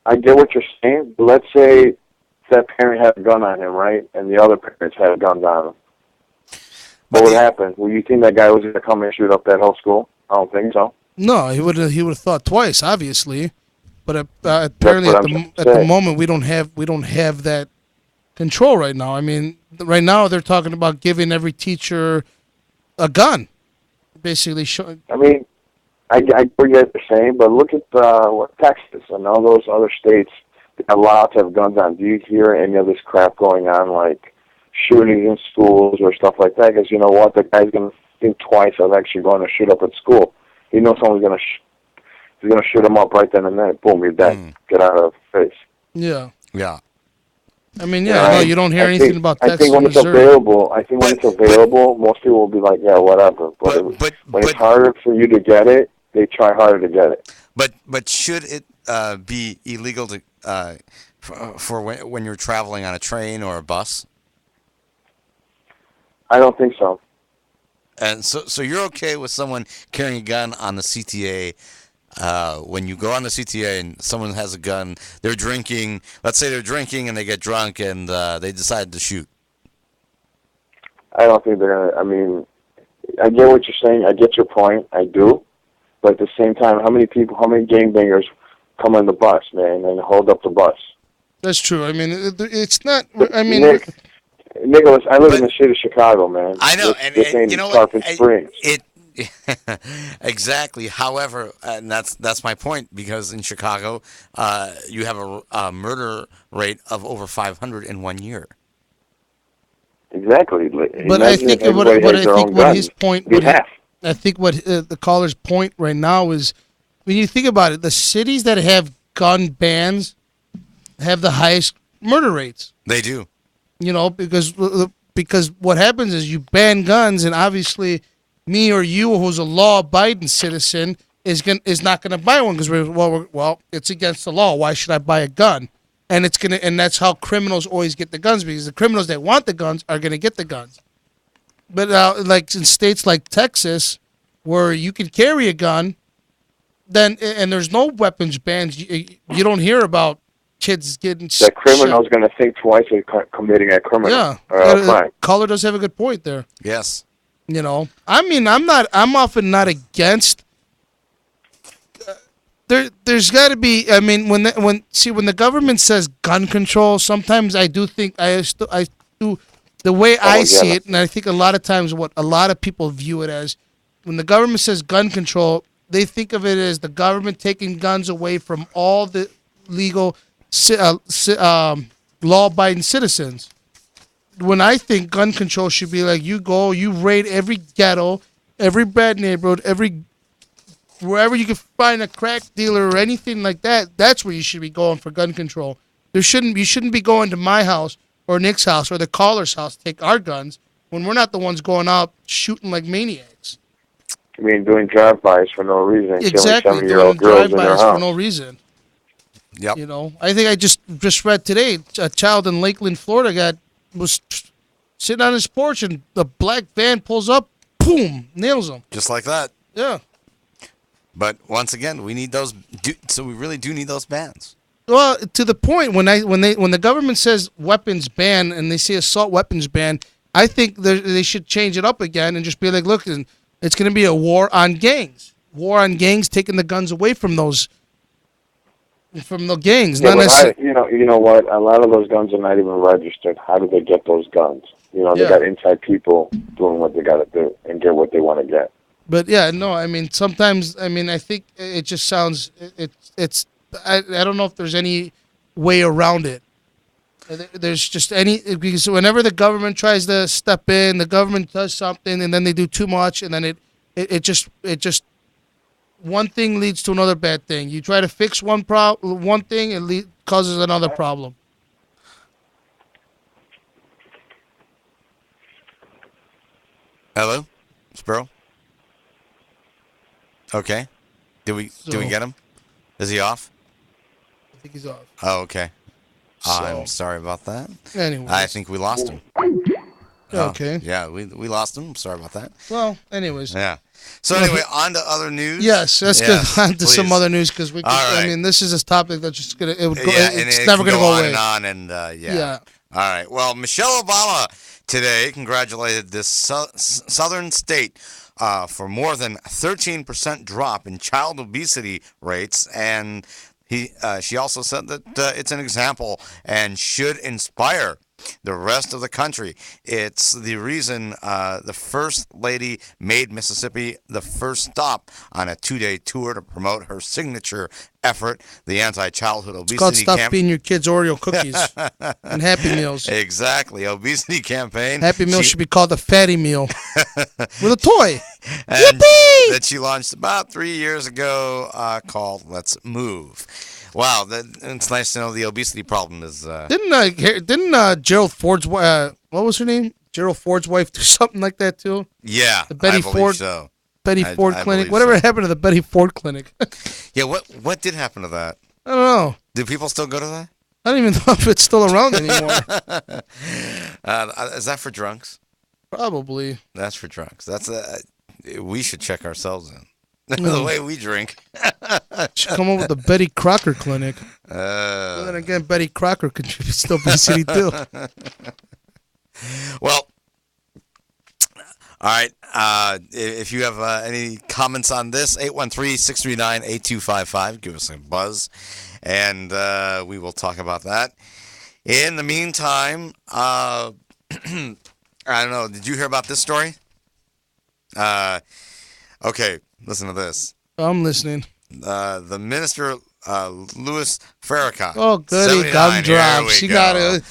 I get what you're saying. But let's say that parent had a gun on him, right, and the other parents had guns on him. What would happen? Will you think that guy was going to come and shoot up that whole school? I don't think so. No, he would have thought twice, obviously, but apparently at the moment we don't have that control right now. I mean, right now they're talking about giving every teacher a gun, basically. I mean, I get what you're saying, but look at what Texas and all those other states that are allowed to have guns on. Do you hear any of this crap going on, like shootings in schools or stuff like that? Because you know what, the guy's going to think twice of actually going to shoot up at school. He knows someone's going to he's going to shoot him up right then and there. Boom, you're dead. Get out of his face. Yeah. Yeah. I mean, yeah, no, you don't hear anything about Texas. I think when it's available, most people will be like, yeah, whatever. But when it's harder for you to get it, they try harder to get it. But should it be illegal to for when you're traveling on a train or a bus? I don't think so. And so you're okay with someone carrying a gun on the CTA when you go on the CTA and someone has a gun, they're drinking, let's say they're drinking and they get drunk and they decide to shoot? I don't think they're going to, I mean, I get what you're saying. I get your point. I do. But at the same time, how many gangbangers come on the bus, man, and hold up the bus? That's true. I mean, it's not, I mean... Nicholas, I live in the city of Chicago, man. I know, this ain't you know Tarpon Springs. Exactly. However, and that's my point, because in Chicago, you have a murder rate of over 500 in 1 year. Exactly. But I think what his point, I think what the caller's point right now is, when you think about it, the cities that have gun bans have the highest murder rates. They do. You know, because what happens is you ban guns, and obviously me or you, who's a law-abiding citizen, is not gonna buy one because it's against the law. Why should I buy a gun? And that's how criminals always get the guns, because the criminals that want the guns are gonna get the guns. But like in states like Texas, where you can carry a gun, and there's no weapons bans, you don't hear about kids getting. The criminal's going to think twice of committing a criminal. Yeah, caller does have a good point there. Yes. You know, I mean, I'm often not against. There's got to be. I mean, when the government says gun control, sometimes I do think I do the way I see it, and I think a lot of times what a lot of people view it as, when the government says gun control, they think of it as the government taking guns away from all the legal, law-abiding citizens. When I think gun control should be like, you raid every ghetto, every bad neighborhood, wherever you can find a crack dealer or anything like that. That's where you should be going for gun control. You shouldn't be going to my house or Nick's house or the caller's house to take our guns when we're not the ones going out shooting like maniacs. I mean, doing drive-bys for no reason. Exactly, killing 7-year-old girls in their house for no reason. Yep. You know, I think I just read today, a child in Lakeland, Florida, was sitting on his porch and the black van pulls up, boom, nails him. Just like that. Yeah. But once again, we need those. So we really do need those bans. Well, to the point when the government says weapons ban and they say assault weapons ban, I think they should change it up again and just be like, look, it's going to be a war on gangs. War on gangs, taking the guns away from the gangs. Yeah, you know what? A lot of those guns are not even registered. How do they get those guns? You know, they got inside people doing what they got to do and get what they want to get. But yeah, no, I mean, sometimes, I mean, I think it just sounds, I don't know if there's any way around it. There's just because whenever the government tries to step in, the government does something and then they do too much, and then it just one thing leads to another bad thing. You try to fix one thing, it causes another problem. Hello, Sparrow. Okay. Did we get him? Is he off? I think he's off. Oh, okay. I'm sorry about that. Anyways. I think we lost him. Okay. Yeah, we lost him. Sorry about that. Well, anyways. Yeah. So anyway, on to other news. Yes, let's get on to some other news, because we. I mean, this is a topic that's just gonna. It's never gonna go away. On and on, yeah. All right. Well, Michelle Obama today congratulated this southern state for more than 13% drop in child obesity rates, and she also said that it's an example and should inspire the rest of the country. It's the reason the First Lady made Mississippi the first stop on a 2-day tour to promote her signature effort, the anti-childhood obesity campaign. It's called Stop Feeding Your Kids Oreo Cookies and Happy Meals. Exactly. Obesity campaign. Happy Meal should be called a fatty meal with a toy. And Yippee! that she launched about 3 years ago called Let's Move. Wow, it's nice to know the obesity problem is. Didn't Gerald Ford's what was her name? Gerald Ford's wife do something like that too? Yeah, the Betty I believe Ford. So. Betty Ford I Clinic. believe Whatever so. happened to the Betty Ford Clinic? Yeah, what did happen to that? I don't know. Do people still go to that? I don't even know if it's still around anymore. Is that for drunks? Probably. That's for drunks. We should check ourselves in. The way we drink. Should come up with the Betty Crocker Clinic. But then again, Betty Crocker contributes to obesity too. Well, all right. If you have any comments on this, 813-639-8255. Give us a buzz, and we will talk about that. In the meantime, I don't know. Did you hear about this story? Okay, listen to this. I'm listening. The minister, Louis Farrakhan. Oh, goody gumdrops. You got to.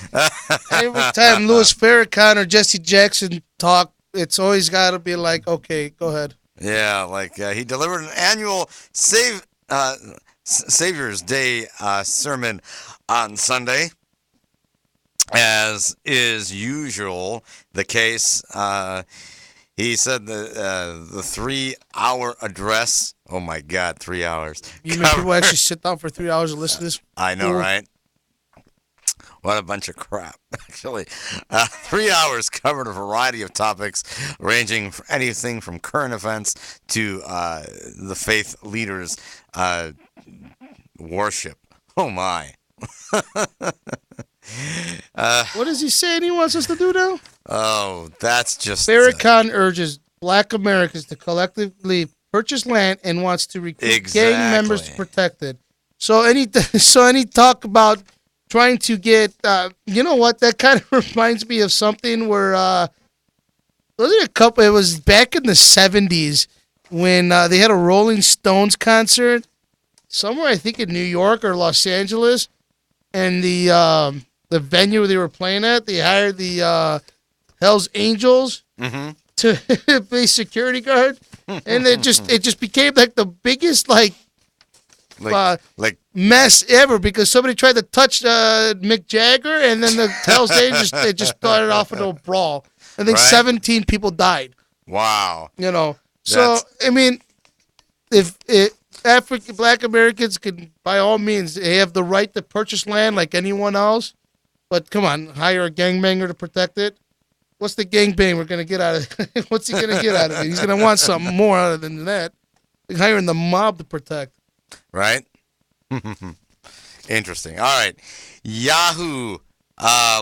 Every time Louis Farrakhan or Jesse Jackson talk, it's always got to be like, okay, go ahead. Yeah, like he delivered an annual Savior's Day sermon on Sunday. As is usual the case, he said the 3-hour address. Oh my God, 3 hours! You mean people actually sit down for 3 hours and listen to this? I know, right? What a bunch of crap, actually. 3 hours covered a variety of topics, ranging from anything from current events to the faith leaders' worship. Oh my! What is he saying he wants us to do now? Oh, that's just... Farrakhan urges black Americans to collectively purchase land and wants to recruit gang members to protect it. So any talk about trying to get... you know what? That kind of reminds me of something where... it was back in the 70s when they had a Rolling Stones concert somewhere, I think in New York or Los Angeles, and the venue they were playing at, they hired the Hells Angels to be security guard, and it just became like the biggest mess ever because somebody tried to touch Mick Jagger, and then the Hells Angels they just started off into a brawl. I think 17 people died. Wow. You know, so I mean, if Black Americans can, by all means, they have the right to purchase land like anyone else. But come on, hire a gangbanger to protect it. What's the gangbang we're gonna get out of it? What's he gonna get out of it? He's gonna want something more other than that. Like hiring the mob to protect. Right? Interesting. All right. Yahoo.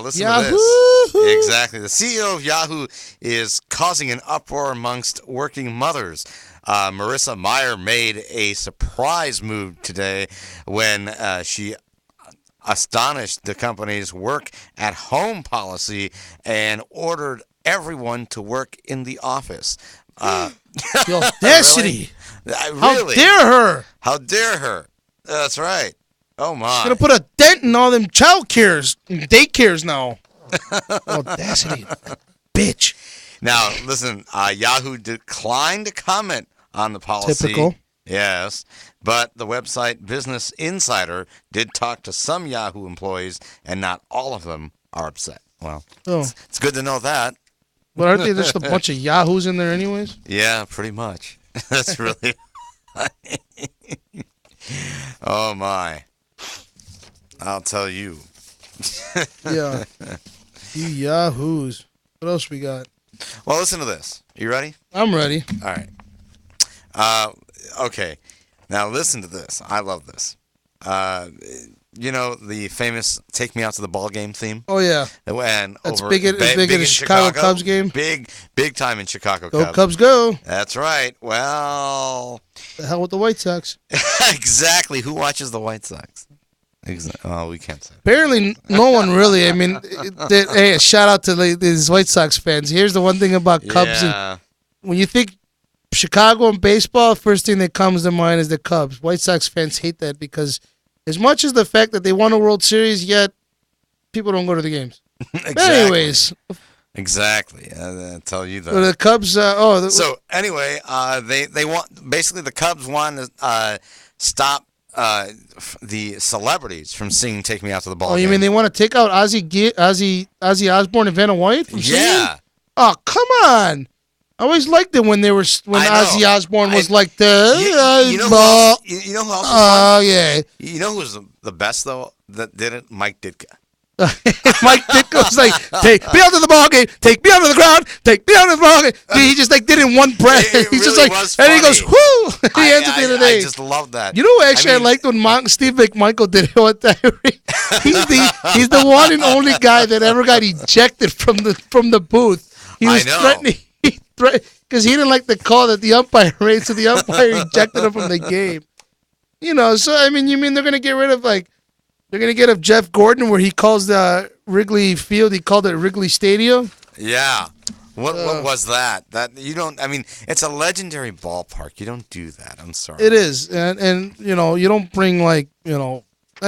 Listen to this. Exactly. The CEO of Yahoo is causing an uproar amongst working mothers. Marissa Mayer made a surprise move today when she astonished the company's work-at-home policy and ordered everyone to work in the office. The audacity! Really? How dare her! How dare her! That's right. Oh my! She's gonna put a dent in all them daycares now. Audacity, bitch. Now listen, Yahoo declined to comment on the policy. Typical. Yes, but the website Business Insider did talk to some Yahoo employees, and not all of them are upset. Well, it's good to know that. But aren't they just a bunch of Yahoos in there anyways? Yeah, pretty much. That's really funny. Oh, my. I'll tell you. Yeah. You Yahoos. What else we got? Well, listen to this. You ready? I'm ready. All right. Okay. Now listen to this. I love this. You know the famous "Take Me Out to the Ball Game" theme? Oh yeah. And that's over big in the Chicago Cubs game. Big time in Chicago Go Cubs. Cubs go. That's right. Well, the hell with the White Sox. Exactly. Who watches the White Sox? Oh, we can't say. Apparently, no one really. I mean, hey, shout out to these White Sox fans. Here's the one thing about Cubs. Yeah. When you think Chicago and baseball, first thing that comes to mind is the Cubs. White Sox fans hate that because as much as the fact that they won a World Series, yet people don't go to the games. Exactly. But anyways. Exactly. I'll tell you that. The Cubs, so anyway, they want, basically the Cubs want to stop the celebrities from singing "Take Me Out to the Ball." Oh, you Game. mean they want to take out Ozzy Osbourne and Vanna White from singing? Yeah. Oh, come on. I always liked it when Ozzy Osbourne was like the you know who else? You know who else? Oh yeah. You know who was the best though that did it? Mike Ditka. Mike Ditka was like, "Take me out to the ball game, take me out to the ground, take me out to the ball game." He just like did it in one breath. It He's just really like, was and he goes, funny. "Whoo!" At the end of the day. I just love that. You know what actually I liked when Steve McMichael did it one time? he's the one and only guy that ever got ejected from the booth. He was threatening because he didn't like the call that the umpire made, so the umpire ejected him from the game. You know, so I mean, you mean they're gonna get rid of they're gonna get of Jeff Gordon where he calls the Wrigley Field, he called it Wrigley Stadium. Yeah. What was that? That you don't. I mean, it's a legendary ballpark. You don't do that. I'm sorry. It is, and you know, you don't bring I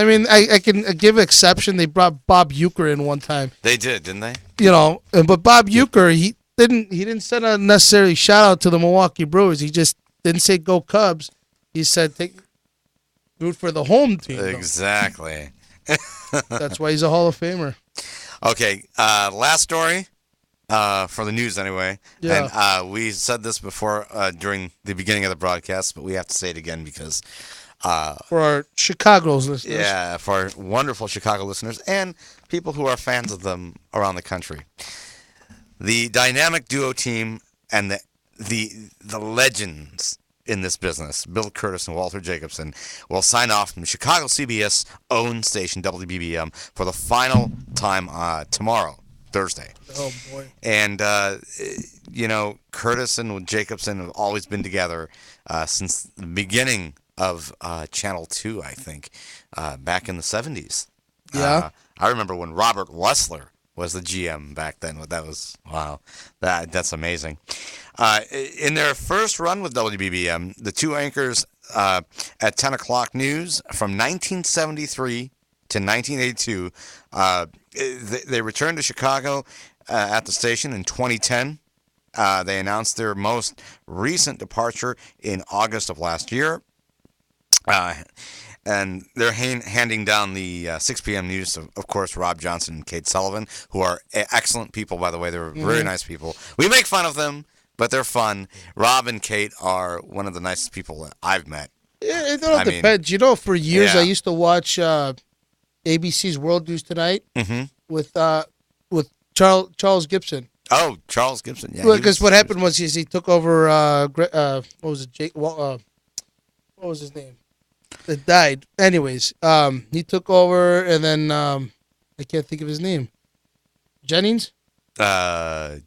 mean, I can give exception. They brought Bob Uecker in one time. They did, didn't they? You know, but Bob Uecker, he didn't send a necessary shout out to the Milwaukee Brewers. He just didn't say "Go Cubs." He said root for the home team. Exactly. That's why he's a Hall of Famer. Okay, last story for the news anyway. Yeah. And we said this before during the beginning of the broadcast, but we have to say it again because for our Chicago's listeners. Yeah, for our wonderful Chicago listeners and people who are fans of them around the country. The dynamic duo team and the legends in this business, Bill Curtis and Walter Jacobson, will sign off from Chicago CBS owned station WBBM for the final time tomorrow, Thursday. Oh boy! And you know, Curtis and Jacobson have always been together since the beginning of Channel 2, I think, back in the 70s. Yeah. I remember when Robert Wessler was the GM back then. That was, wow, that's amazing. In their first run with WBBM, the two anchors at 10 o'clock news from 1973 to 1982, they returned to Chicago at the station in 2010. They announced their most recent departure in August of last year. And they're handing down the 6 p.m. news, of course, Rob Johnson and Kate Sullivan, who are excellent people, by the way. They're very nice people. We make fun of them, but they're fun. Rob and Kate are one of the nicest people that I've met. Yeah, it all depends. You know, for years I used to watch ABC's World News Tonight with Charles Gibson. Oh, Charles Gibson, yeah. Because what happened was he took over, what was it, Jake, what was his name? That died. Anyways, he took over, and then I can't think of his name. Jennings? Yes,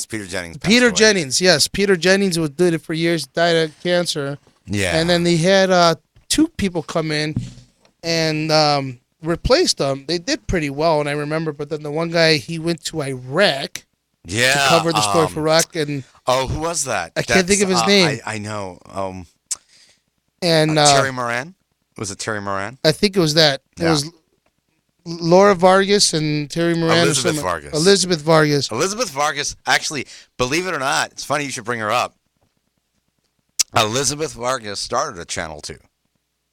Peter Jennings. Peter Jennings, yes. Peter Jennings did it for years, died of cancer. Yeah. And then they had 2 people come in and replaced them. They did pretty well, and I remember, but then the one guy, he went to Iraq to cover the story for Iraq. And who was that? I can't think of his name. I know. And Terry Moran? Was it Terry Moran? I think it was that. It was Laura Vargas and Terry Moran. Elizabeth Vargas. Elizabeth Vargas. Actually, believe it or not, it's funny you should bring her up. Elizabeth Vargas started at Channel 2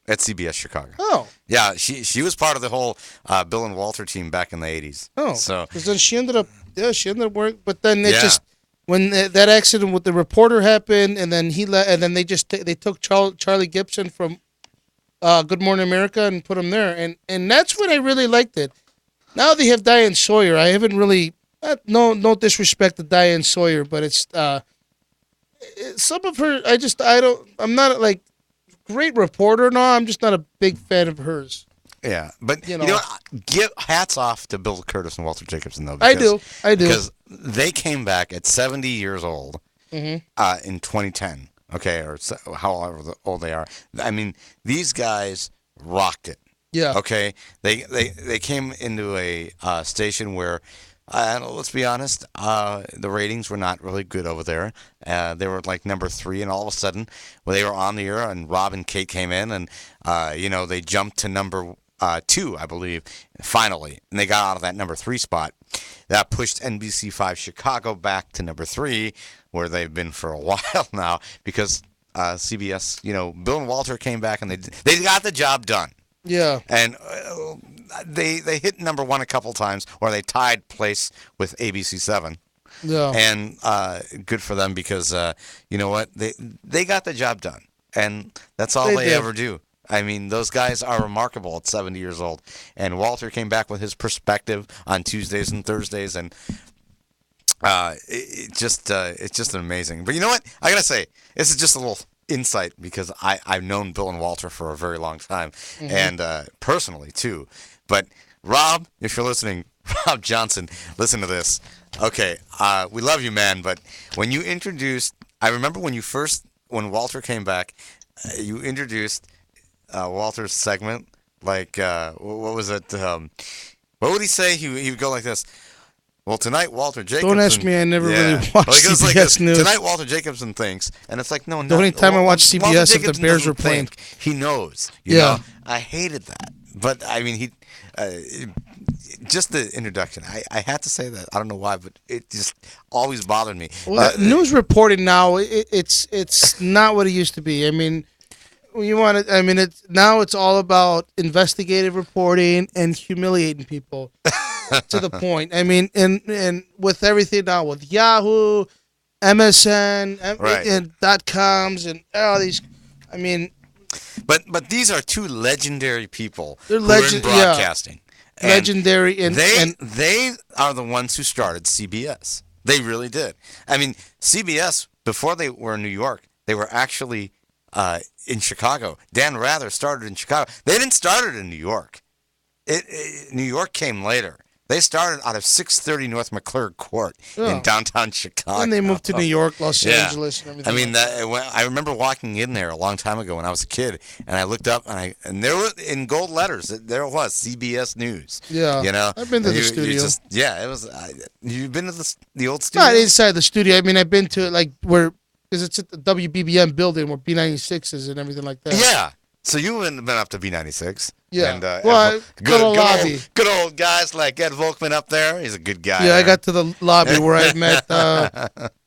at CBS Chicago. Oh. Yeah, she was part of the whole Bill and Walter team back in the 80s. Oh. So because then she ended up working, but then it just when that accident with the reporter happened, and then and then they took Charlie Gibson from Good Morning America and put him there, and that's when I really liked it. Now they have Diane Sawyer. I haven't really no disrespect to Diane Sawyer, but it's some of her. I'm not like great reporter. No, I'm just not a big fan of hers. Yeah, but you know give hats off to Bill Curtis and Walter Jacobson though. I do. Because they came back at 70 years old in 2010. Okay, or however old they are. I mean, these guys rocked it. Yeah. Okay, they came into a station where, let's be honest, the ratings were not really good over there. They were like number 3, and all of a sudden, when they were on the air, and Rob and Kate came in, and they jumped to number 2, I believe, finally, and they got out of that number 3 spot. That pushed NBC5 Chicago back to number 3, where they've been for a while now, because CBS, Bill and Walter came back and they got the job done. Yeah. And they hit number one a couple times, or they tied place with ABC7. Yeah. And good for them because you know what, they got the job done, and that's all they ever do. I mean, those guys are remarkable at 70 years old. And Walter came back with his perspective on Tuesdays and Thursdays, and it's just amazing. But you know what? I gotta say, this is just a little insight because I've known Bill and Walter for a very long time, and personally too. But Rob, if you're listening, Rob Johnson, listen to this. Okay, we love you, man. But when you introduced, I remember when Walter came back, you introduced Walter's segment. Like, what was it? What would he say? He would go like this. Well, tonight Walter Jacobson. Don't ask me. I never really watched CBS like News. Tonight Walter Jacobson thinks, and it's like, no. The only time I watched CBS if the Bears were playing, he knows. You know? I hated that, but I mean, just the introduction. I had to say that. I don't know why, but it just always bothered me. Well, news reporting now, it's not what it used to be. I mean, now it's all about investigative reporting and humiliating people to the point. I mean, and with everything now with Yahoo, MSN, and .coms, and all these. I mean, but these are two legendary people. They're who are in broadcasting. Yeah. Legendary, and they are the ones who started CBS. They really did. I mean, CBS, before they were in New York, they were actually in Chicago. Dan Rather started in Chicago. They didn't start it in New York. New York came later. They started out of 630 North McClure Court in downtown Chicago. And they moved to New York, Los Angeles, and everything. I mean, I remember walking in there a long time ago when I was a kid, and I looked up, and there were in gold letters. There it was, CBS News. Yeah, I've been to the studio. It was. You've been to the old studio? Not inside the studio. I mean, I've been to it because it's at the WBBM building where B96 is and everything like that. Yeah. So you wouldn't have been up to B96. Yeah. And, good old guys like Ed Volkman up there. He's a good guy. Yeah, I got to the lobby where I met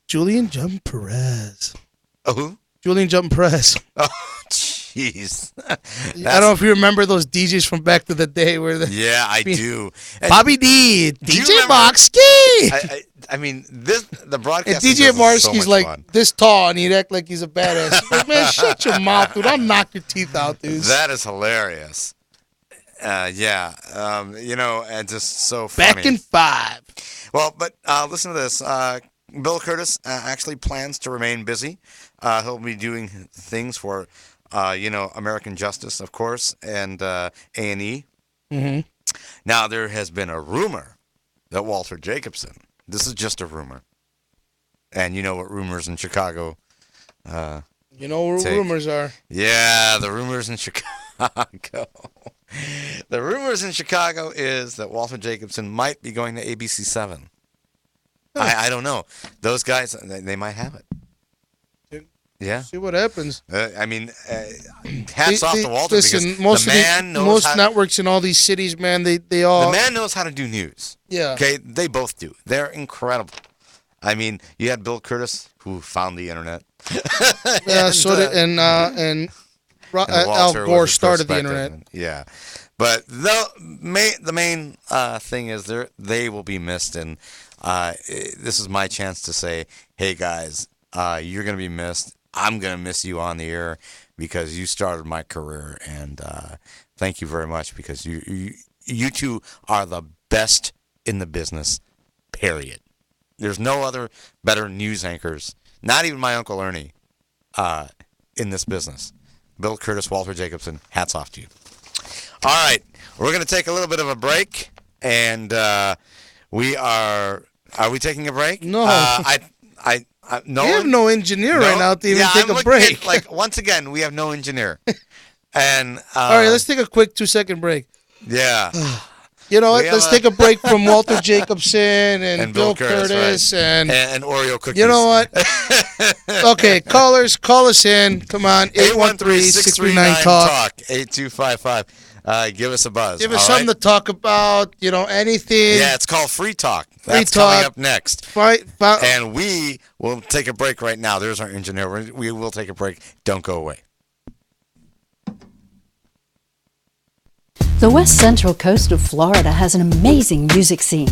Julian Jump Perez. Oh, who? Julian Jump Perez. Oh, jeez. I don't know if you remember those DJs from back to the day where I do. Bobby D, DJ Moxkey. I mean, the broadcast. And DJ Marski's so like fun. this tall, and he'd act like he's a badass. Like, man, shut your mouth, dude! I'll knock your teeth out, dude. That is hilarious. And just so funny. Back in 5. Well, but listen to this. Bill Curtis actually plans to remain busy. He'll be doing things for, American Justice, of course, and A&E. Mm-hmm. Now, there has been a rumor that Walter Jacobson. This is just a rumor. And you know what rumors in Chicago you know where rumors are. Yeah, the rumors in Chicago. The rumors in Chicago is that Walter Jacobson might be going to ABC7. I don't know. Those guys, they might have it. Yeah. See what happens. Hats off to Walter because most the man knows most networks in all these cities, man, they all... The man knows how to do news. Yeah. Okay, they both do. They're incredible. I mean, you had Bill Curtis, who found the internet. Yeah, and Al Gore started the internet. Yeah. But the main thing is they will be missed, and this is my chance to say, hey, guys, you're going to be missed. I'm going to miss you on the air because you started my career, and thank you very much because you two are the best in the business, period. There's no other better news anchors, not even my Uncle Ernie, in this business. Bill Curtis, Walter Jacobson, hats off to you. All right, we're going to take a little bit of a break, and we are we taking a break? No. No. We have no engineer right now to even take a break. Once again, we have no engineer. And all right, let's take a quick 2-second break. Yeah. You know what? Let's take a break from Walter Jacobson and Bill Curtis right. and Oreo cookies. You know what? Okay, callers, call us in. Come on, 813-639-TALK. 8255. give us a buzz. Give us all something right? to talk about. Anything. Yeah, it's called Free Talk. Free That's Talk. coming up next. And And we will take a break right now. There's our engineer. We will take a break. Don't go away. The west central coast of Florida has an amazing music scene.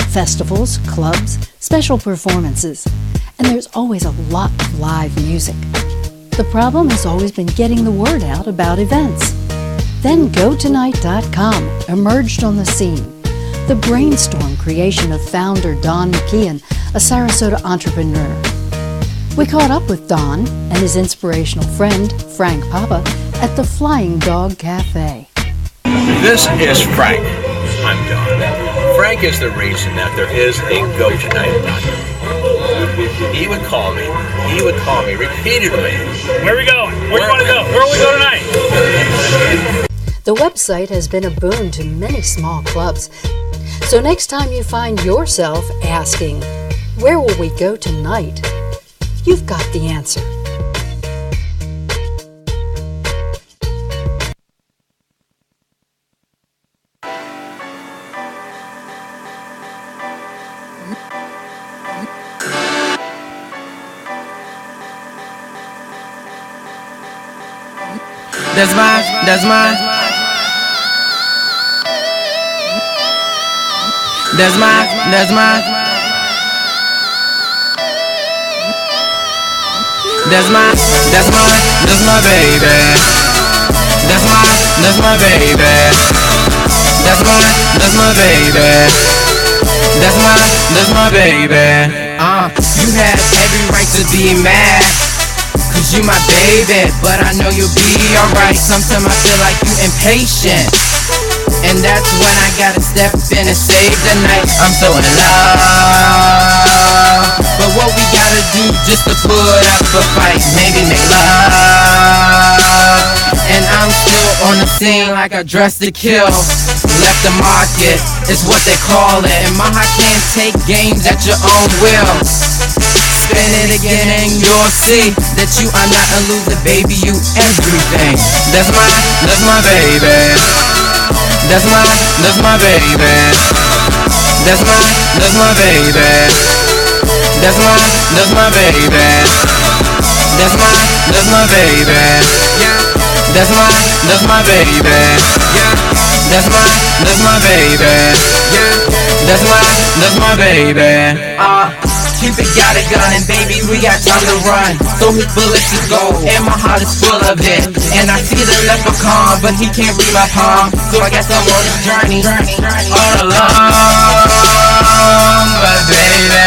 Festivals, clubs, special performances, and there's always a lot of live music. The problem has always been getting the word out about events. Then GoTonight.com emerged on the scene. The brainstorm creation of founder Don McKeon, a Sarasota entrepreneur. We caught up with Don and his inspirational friend, Frank Papa, at the Flying Dog Cafe. This is Frank. I'm Don. Frank is the reason that there is a Go Tonight. He would call me repeatedly. Where are we going? Where do you want to go? Where will we go tonight? The website has been a boon to many small clubs. So next time you find yourself asking, where will we go tonight? You've got the answer. That's mine. That's mine. That's mine. That's mine. That's mine. That's mine. That's my baby. That's mine. That's my baby. That's mine. That's my baby. That's mine. That's my baby. You have every right to be mad, 'cause you my baby, but I know you'll be alright. Sometimes I feel like you impatient, and that's when I gotta step in and save the night. I'm so in love, but what we gotta do just to put up a fight? Maybe make love, and I'm still on the scene like I dressed to kill. Left the market, is what they call it, and my heart can't take games at your own will. Spin it again and you'll see that you are not a loser, baby, you everything. That's my baby. That's my baby. That's my baby. That's my baby. That's my baby. Yeah. That's my baby. Yeah. That's my baby. Yeah. That's my baby. Cupid got a gun and baby, we got time to run. So his bullets is gold and my heart is full of it. And I see the leprechaun, but he can't read my palm. So I guess I'm on this journey all alone. But baby,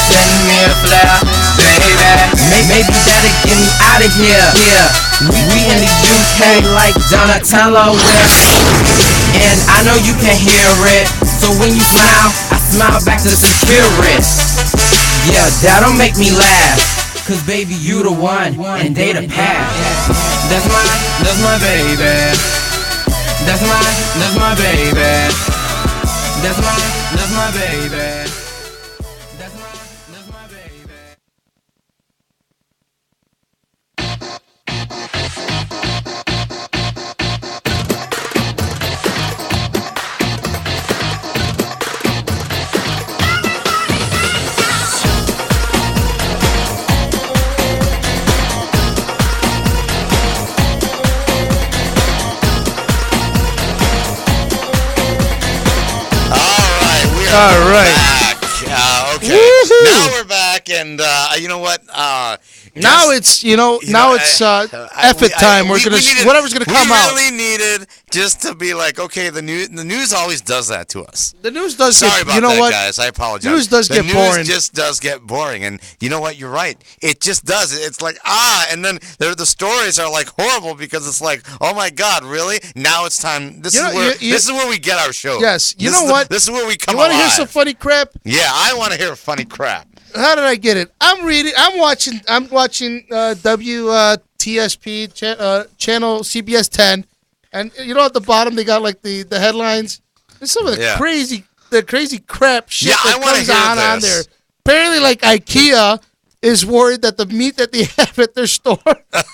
send me a flare, baby. Maybe that'll get me out of here. Yeah, we in the UK like Donatello will. And I know you can hear it. So when you smile, I smile back to the security. Yeah, that'll make me laugh, 'cause baby, you the one, and they the past. That's my baby. That's my baby. That's my baby. That's my baby. All right. Okay. Now we're back, and you know what? Now it's F it time. Whatever's gonna come out. We really needed just to be like, okay, the news always does that to us. The news does. Sorry about that, guys. I apologize. News does get boring. The news just does get boring, and you know what? You're right. It just does. It's like and then the stories are like horrible because it's like, oh my God, really? Now it's time. This is where we get our show. Yes. You know what? This is where we come. You want to hear some funny crap? Yeah, I want to hear funny crap. How did I get it? I'm watching WTSP channel CBS 10, and you know at the bottom they got like the headlines. There's some of the crazy crap shit that comes on there. Apparently, like IKEA is worried that the meat that they have at their store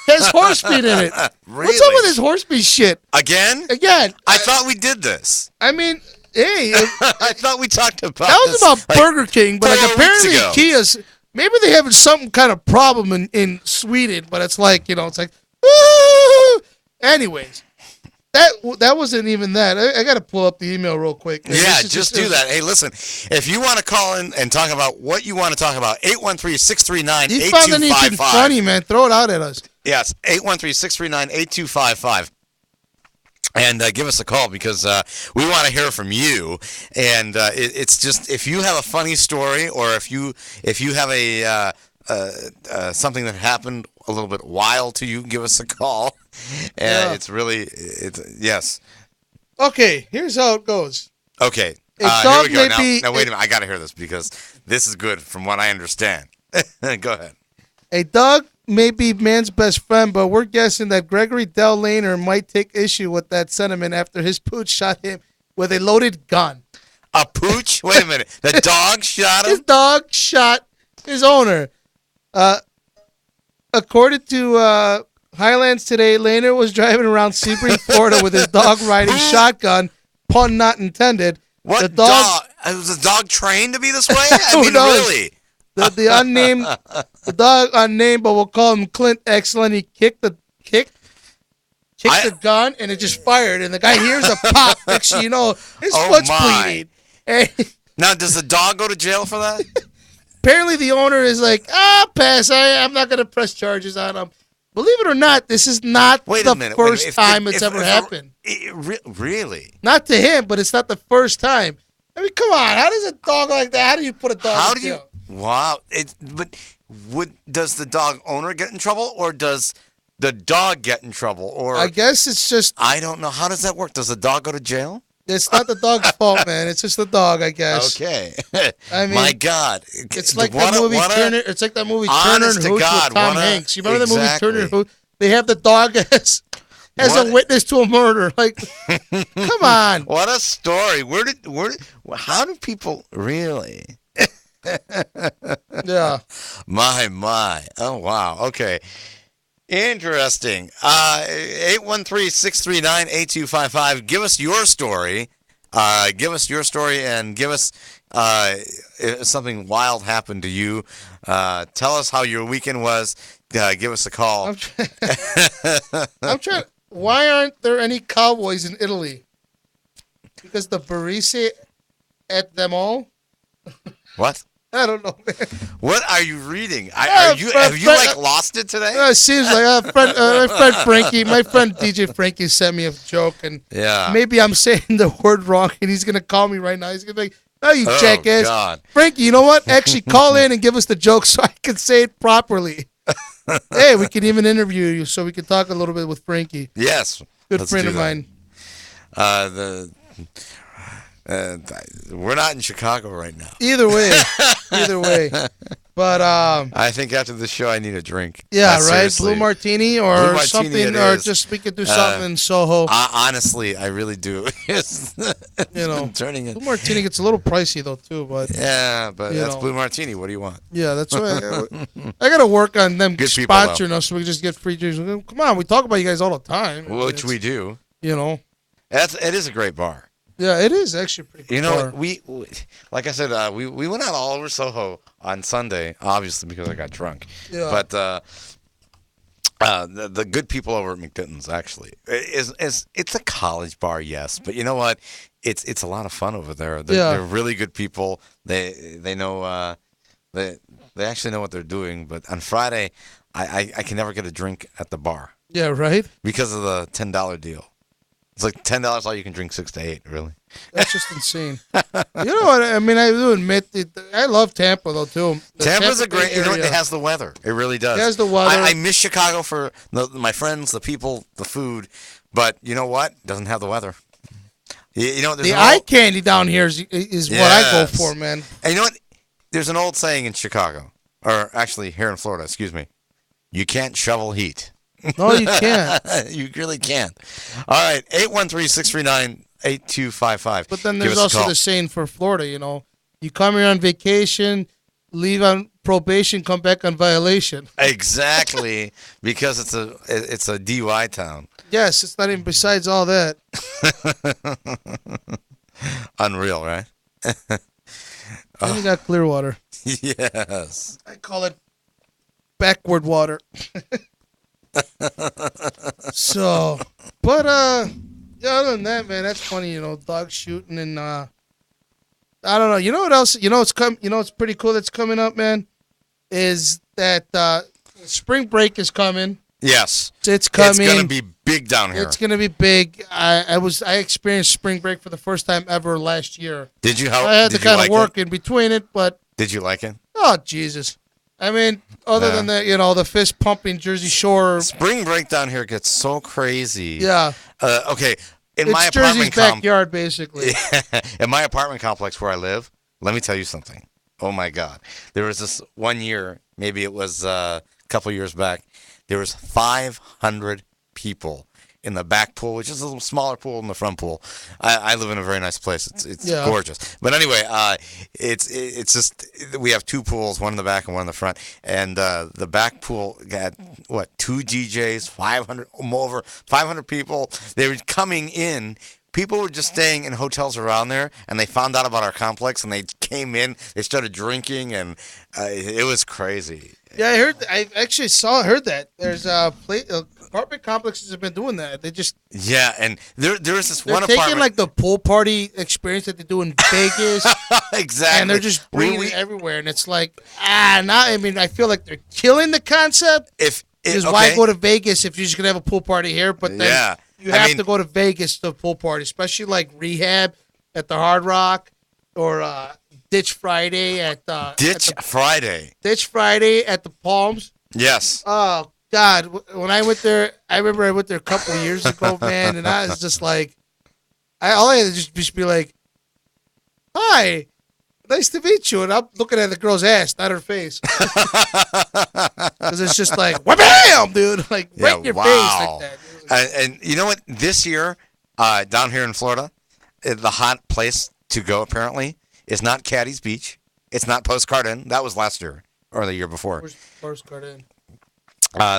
has horse meat in it. Really? What's up with this horse meat shit? Again? I thought we did this. I mean, hey. I thought we talked about that was this, about like, Burger King, but 4 like apparently weeks ago. Kia's, maybe they having some kind of problem in Sweden, but it's like, it's like, "Woo!" Anyways. That wasn't even that. I got to pull up the email real quick. Yeah, just do that. Hey, listen, if you want to call in and talk about what you want to talk about, 813-639-8255. You found anything funny, man, throw it out at us. Yes, 813-639-8255. And give us a call because we want to hear from you. And it's just, if you have a funny story or if you have a something that happened a little bit wild to you, give us a call. And yes. Okay, here's how it goes. Okay. A Here dog we go. may Now, wait a minute. I got to hear this because this is good from what I understand. Go ahead. A dog may be man's best friend, but we're guessing that Gregory Del Laner might take issue with that sentiment after his pooch shot him with a loaded gun. A pooch? Wait a minute. The dog shot him? His dog shot his owner. According to Highlands Today, Laner was driving around Sebring, Florida with his dog riding shotgun, pun not intended. What the dog? Was the dog trained to be this way? I Who mean, knows? really? The unnamed, the dog unnamed, but we'll call him Clint Excellent. He kicked the gun, and it just fired, and the guy hears a pop. Next thing you know, his foot's bleeding. Hey. Now, does the dog go to jail for that? Apparently, the owner is like, pass. I'm not going to press charges on him. Believe it or not, this is not the first time it's ever happened. Really? Not to him, but it's not the first time. I mean, come on. How does a dog like that? How do you put a dog in jail? Wow. Does the dog owner get in trouble, or does the dog get in trouble? Or I guess it's just. I don't know. How does that work? Does the dog go to jail? It's not the dog's fault, man. It's just the dog, I guess. Okay. I mean, my God. It's like that movie Turner. It's like that movie Turner and Hooch with Tom Hanks. You remember the movie Turner and Hooch? They have the dog as a witness to a murder. Like, come on. What a story. How do people really? Yeah. My. Oh, wow. Okay. Interesting. 813-639-8255. Give us your story. And give us if something wild happened to you. Tell us how your weekend was. Give us a call. I'm trying. Why aren't there any cowboys in Italy? Because the Barese at them all? What? I don't know, man. What are you reading? Have you lost it today? It seems like my friend Frankie, my friend DJ Frankie sent me a joke, and maybe I'm saying the word wrong, and he's gonna call me right now. He's gonna be like, "Oh, you jackass, God. Frankie! You know what? Actually, call in and give us the joke so I can say it properly." Hey, we can even interview you so we can talk a little bit with Frankie. Yes, good friend of mine. We're not in Chicago right now. Either way. But I think after the show, I need a drink. Yeah, right. Seriously. Blue martini or Blue martini something, or just we could do something in Soho. Honestly, I really do. Turning it. Blue martini gets a little pricey though too, but that's blue martini. What do you want? Yeah, that's right. I got to work on them sponsoring us so we can just get free drinks. Come on, we talk about you guys all the time, which we do. It is a great bar. Yeah, it is actually pretty good. We like I said, we went out all over Soho on Sunday, obviously because I got drunk. Yeah. But the good people over at McDitton's actually it's a college bar, yes, but you know what? It's a lot of fun over there. They're really good people. They know they actually know what they're doing. But on Friday, I can never get a drink at the bar. Yeah, right. Because of the $10 deal. It's like $10 all you can drink 6 to 8, really. That's just insane. You know what? I mean, I do admit I love Tampa though too. Tampa's a great. It has the weather. It really does. It has the weather. I miss Chicago for my friends, the people, the food, but you know what? It doesn't have the weather. The eye candy down here is what I go for, man. And you know what? There's an old saying in Chicago, or actually here in Florida. Excuse me. You can't shovel heat. No, you can't. You really can't. All right, 813-639-8255. But then there's also the saying for Florida, you come here on vacation, leave on probation, come back on violation. Exactly, because it's a DUI town. Yes, it's not even besides all that. Unreal, right? Then you got Clearwater. Yes. I call it backward water. So, but yeah, other than that, man, that's funny. Dog shooting and I don't know. You know what else? It's pretty cool that's coming up, man. Is that spring break is coming? Yes, it's coming. It's gonna be big down here. It's gonna be big. I experienced spring break for the first time ever last year. Did you? I had to kind of work in between it, but did you like it? Oh Jesus! I mean, other than that, the fist pumping Jersey Shore. Spring break down here gets so crazy. Yeah. Okay. It's my Jersey's apartment backyard, basically. In my apartment complex where I live, let me tell you something. Oh my God! There was this one year, maybe it was a couple years back. There was 500 people in the back pool, which is a little smaller pool than the front pool. I live in a very nice place. It's gorgeous. But anyway, it's just we have two pools, one in the back and one in the front. And the back pool got two DJs, over 500 people. They were coming in. People were just staying in hotels around there, and they found out about our complex, and they came in. They started drinking, and it was crazy. Yeah, I actually heard that. There's apartment complexes have been doing that. They just and there's this one taking apartment like the pool party experience that they do in Vegas, exactly, and they're just bringing it everywhere. And it's like I feel like they're killing the concept. Why go to Vegas if you're just gonna have a pool party here? But then you have to go to Vegas to a pool party, especially like Rehab at the Hard Rock or Ditch Friday at Friday at the Palms. Yes. Oh God, when I went there, I remember I went there a couple of years ago, man, and I was just like, all I had to just be like, "Hi, nice to meet you," and I'm looking at the girl's ass, not her face, because it's just like, wham, dude, like right in your face like that. And you know what? This year, down here in Florida, the hot place to go apparently is not Caddy's Beach. It's not Postcard Inn. That was last year or the year before. Where's Postcard Inn?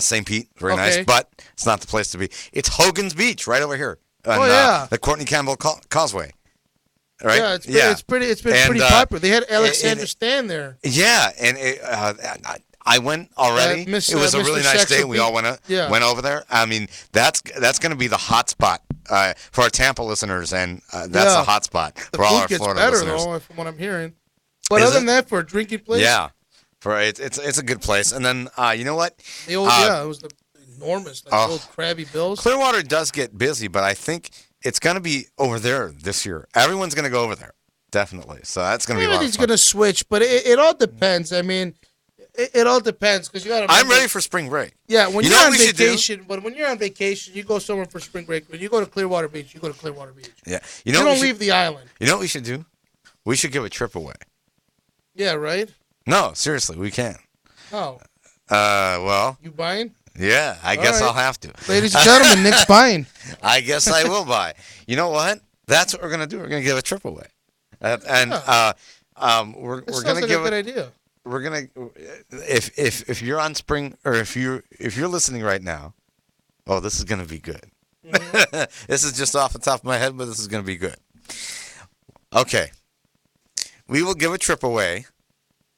St. Pete, very nice, but it's not the place to be. It's Hogan's Beach, right over here. On, the Courtney Campbell Causeway. Right? Yeah, it's been pretty popular. They had Alexander Stan there. Yeah, and I went already. It was a really nice day. We all went over there. I mean, that's going to be the hot spot for our Tampa listeners, and that's a hot spot for all our Florida better, listeners. Though, from what I'm hearing. But other than that, for a drinking place, it's a good place. And then you know what? The old it was the enormous, old Krabby Bills. Clearwater does get busy, but I think it's going to be over there this year. Everyone's going to go over there, definitely. So that's going to be a lot of fun. Everything's going to switch, but it all depends. I mean, it all depends because you got to. I'm ready for spring break. Yeah, when you're on vacation, but when you're on vacation, you go somewhere for spring break. When you go to Clearwater Beach, you go to Clearwater Beach. Yeah, you don't leave the island. You know what we should do? We should give a trip away. Yeah, right. No, seriously, we can. Oh. Well. You buying? Yeah, I guess I'll have to. Ladies and gentlemen, Nick's buying. I guess I will buy. You know what? That's what we're gonna do. We're gonna give a trip away, we're gonna give a good idea. We're gonna if you're on spring or if you're listening right now, this is gonna be good. Mm-hmm. This is just off the top of my head, but this is gonna be good. Okay, we will give a trip away,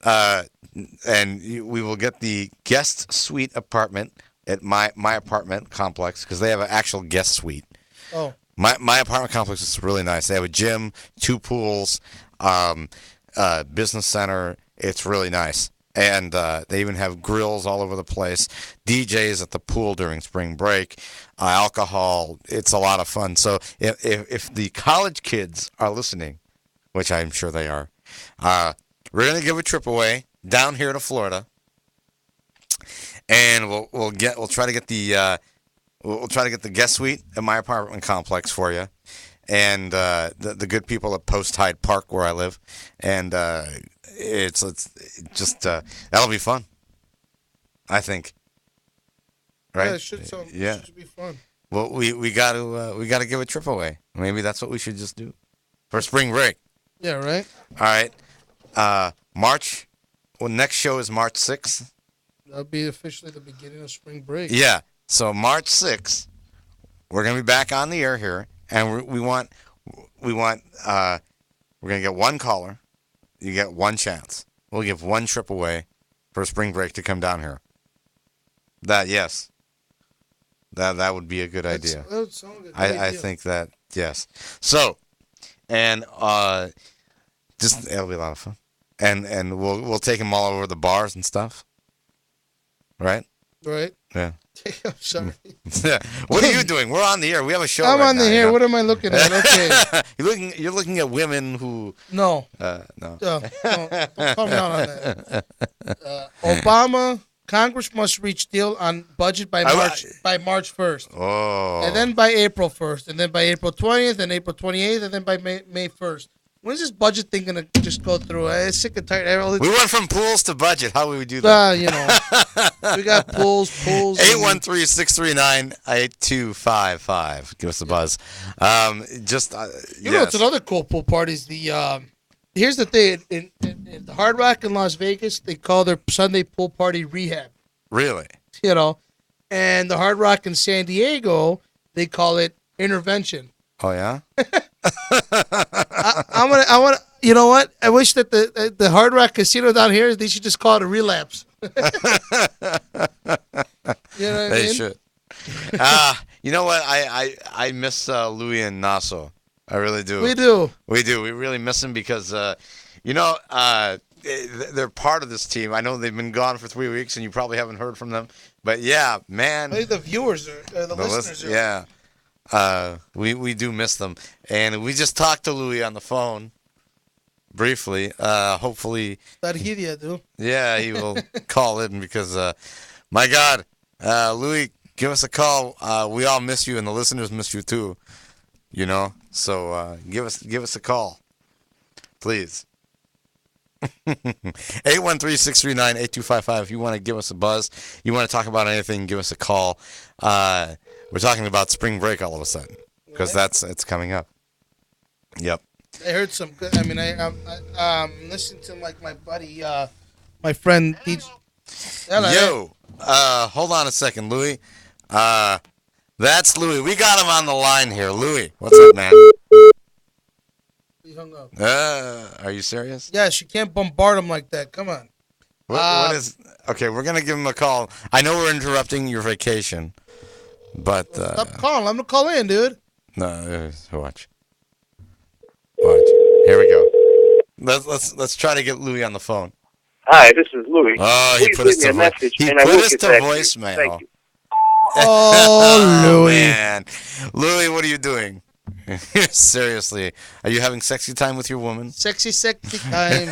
and we will get the guest suite apartment at my apartment complex because they have an actual guest suite. Oh. My apartment complex is really nice. They have a gym, 2 pools, business center. It's really nice. And they even have grills all over the place, DJs at the pool during spring break, alcohol. It's a lot of fun. So if the college kids are listening, which I'm sure they are, we're going to give a trip away down here to Florida. And we'll try to get the guest suite at my apartment complex for you, and the good people at Post Hyde Park where I live, and it's just that'll be fun, I think. Right? Yeah, it should be fun. Well, we got to give a trip away. Maybe that's what we should just do for spring break. Yeah. Right. All right. March next show is March 6th. That'll be officially the beginning of spring break. Yeah. So March 6th, we're gonna be back on the air here, and we're gonna get one caller. You get one chance. We'll give one trip away for spring break to come down here. That would be a good idea. That would sound good. I think that yes. So, and just it'll be a lot of fun, and we'll take them all over the bars and stuff. Right. Right. Yeah. I'm sorry. What are you doing? We're on the air. We have a show. I'm right on the now, air. What am I looking at? Okay. You're looking at women who. No. No. Don't call me out on that. Obama, Congress must reach deal on budget by March 1st. Oh. And then by April 1st, and then by April 20th, and April 28th, and then by May 1st. When is this budget thing gonna just go through? I'm sick and tired. We went from pools to budget. How would we do that? We got pools. 813-639-8255. Give us a buzz. It's another cool pool parties. Here's the thing: in the Hard Rock in Las Vegas, they call their Sunday pool party rehab. Really? And the Hard Rock in San Diego, they call it intervention. Oh yeah. I want to. You know what? I wish that the Hard Rock Casino down here, they should just call it a relapse. You know what They should. You know what? I miss Louis and Nassau. I really do. We do. We really miss them because, they're part of this team. I know they've been gone for 3 weeks, and you probably haven't heard from them. But yeah, man. I think the viewers are the listeners. Yeah. We do miss them, and we just talked to Louis on the phone briefly. Hopefully, yeah, he will call in because, my God, Louis, give us a call. We all miss you, and the listeners miss you too. So give us a call, please. 813-639-8255. If you want to give us a buzz, you want to talk about anything, give us a call. We're talking about spring break all of a sudden because it's coming up. Yep. I heard some good. I mean, I'm listening to my buddy, my friend DJ. Yo, hold on a second, Louis. That's Louis. We got him on the line here. Louis, what's up, man? He hung up. Are you serious? Yes, you can't bombard him like that. Come on. What is? Okay, we're gonna give him a call. I know we're interrupting your vacation, but stop calling. I'm gonna call in, dude. No, watch. Here we go. Let's try to get Louis on the phone. Hi, this is Louis. Oh, Please leave me a message, and I will get back to you. voicemail. Thank you. Oh, Louis. Man. Louis, what are you doing? Seriously, are you having sexy time with your woman? Sexy time.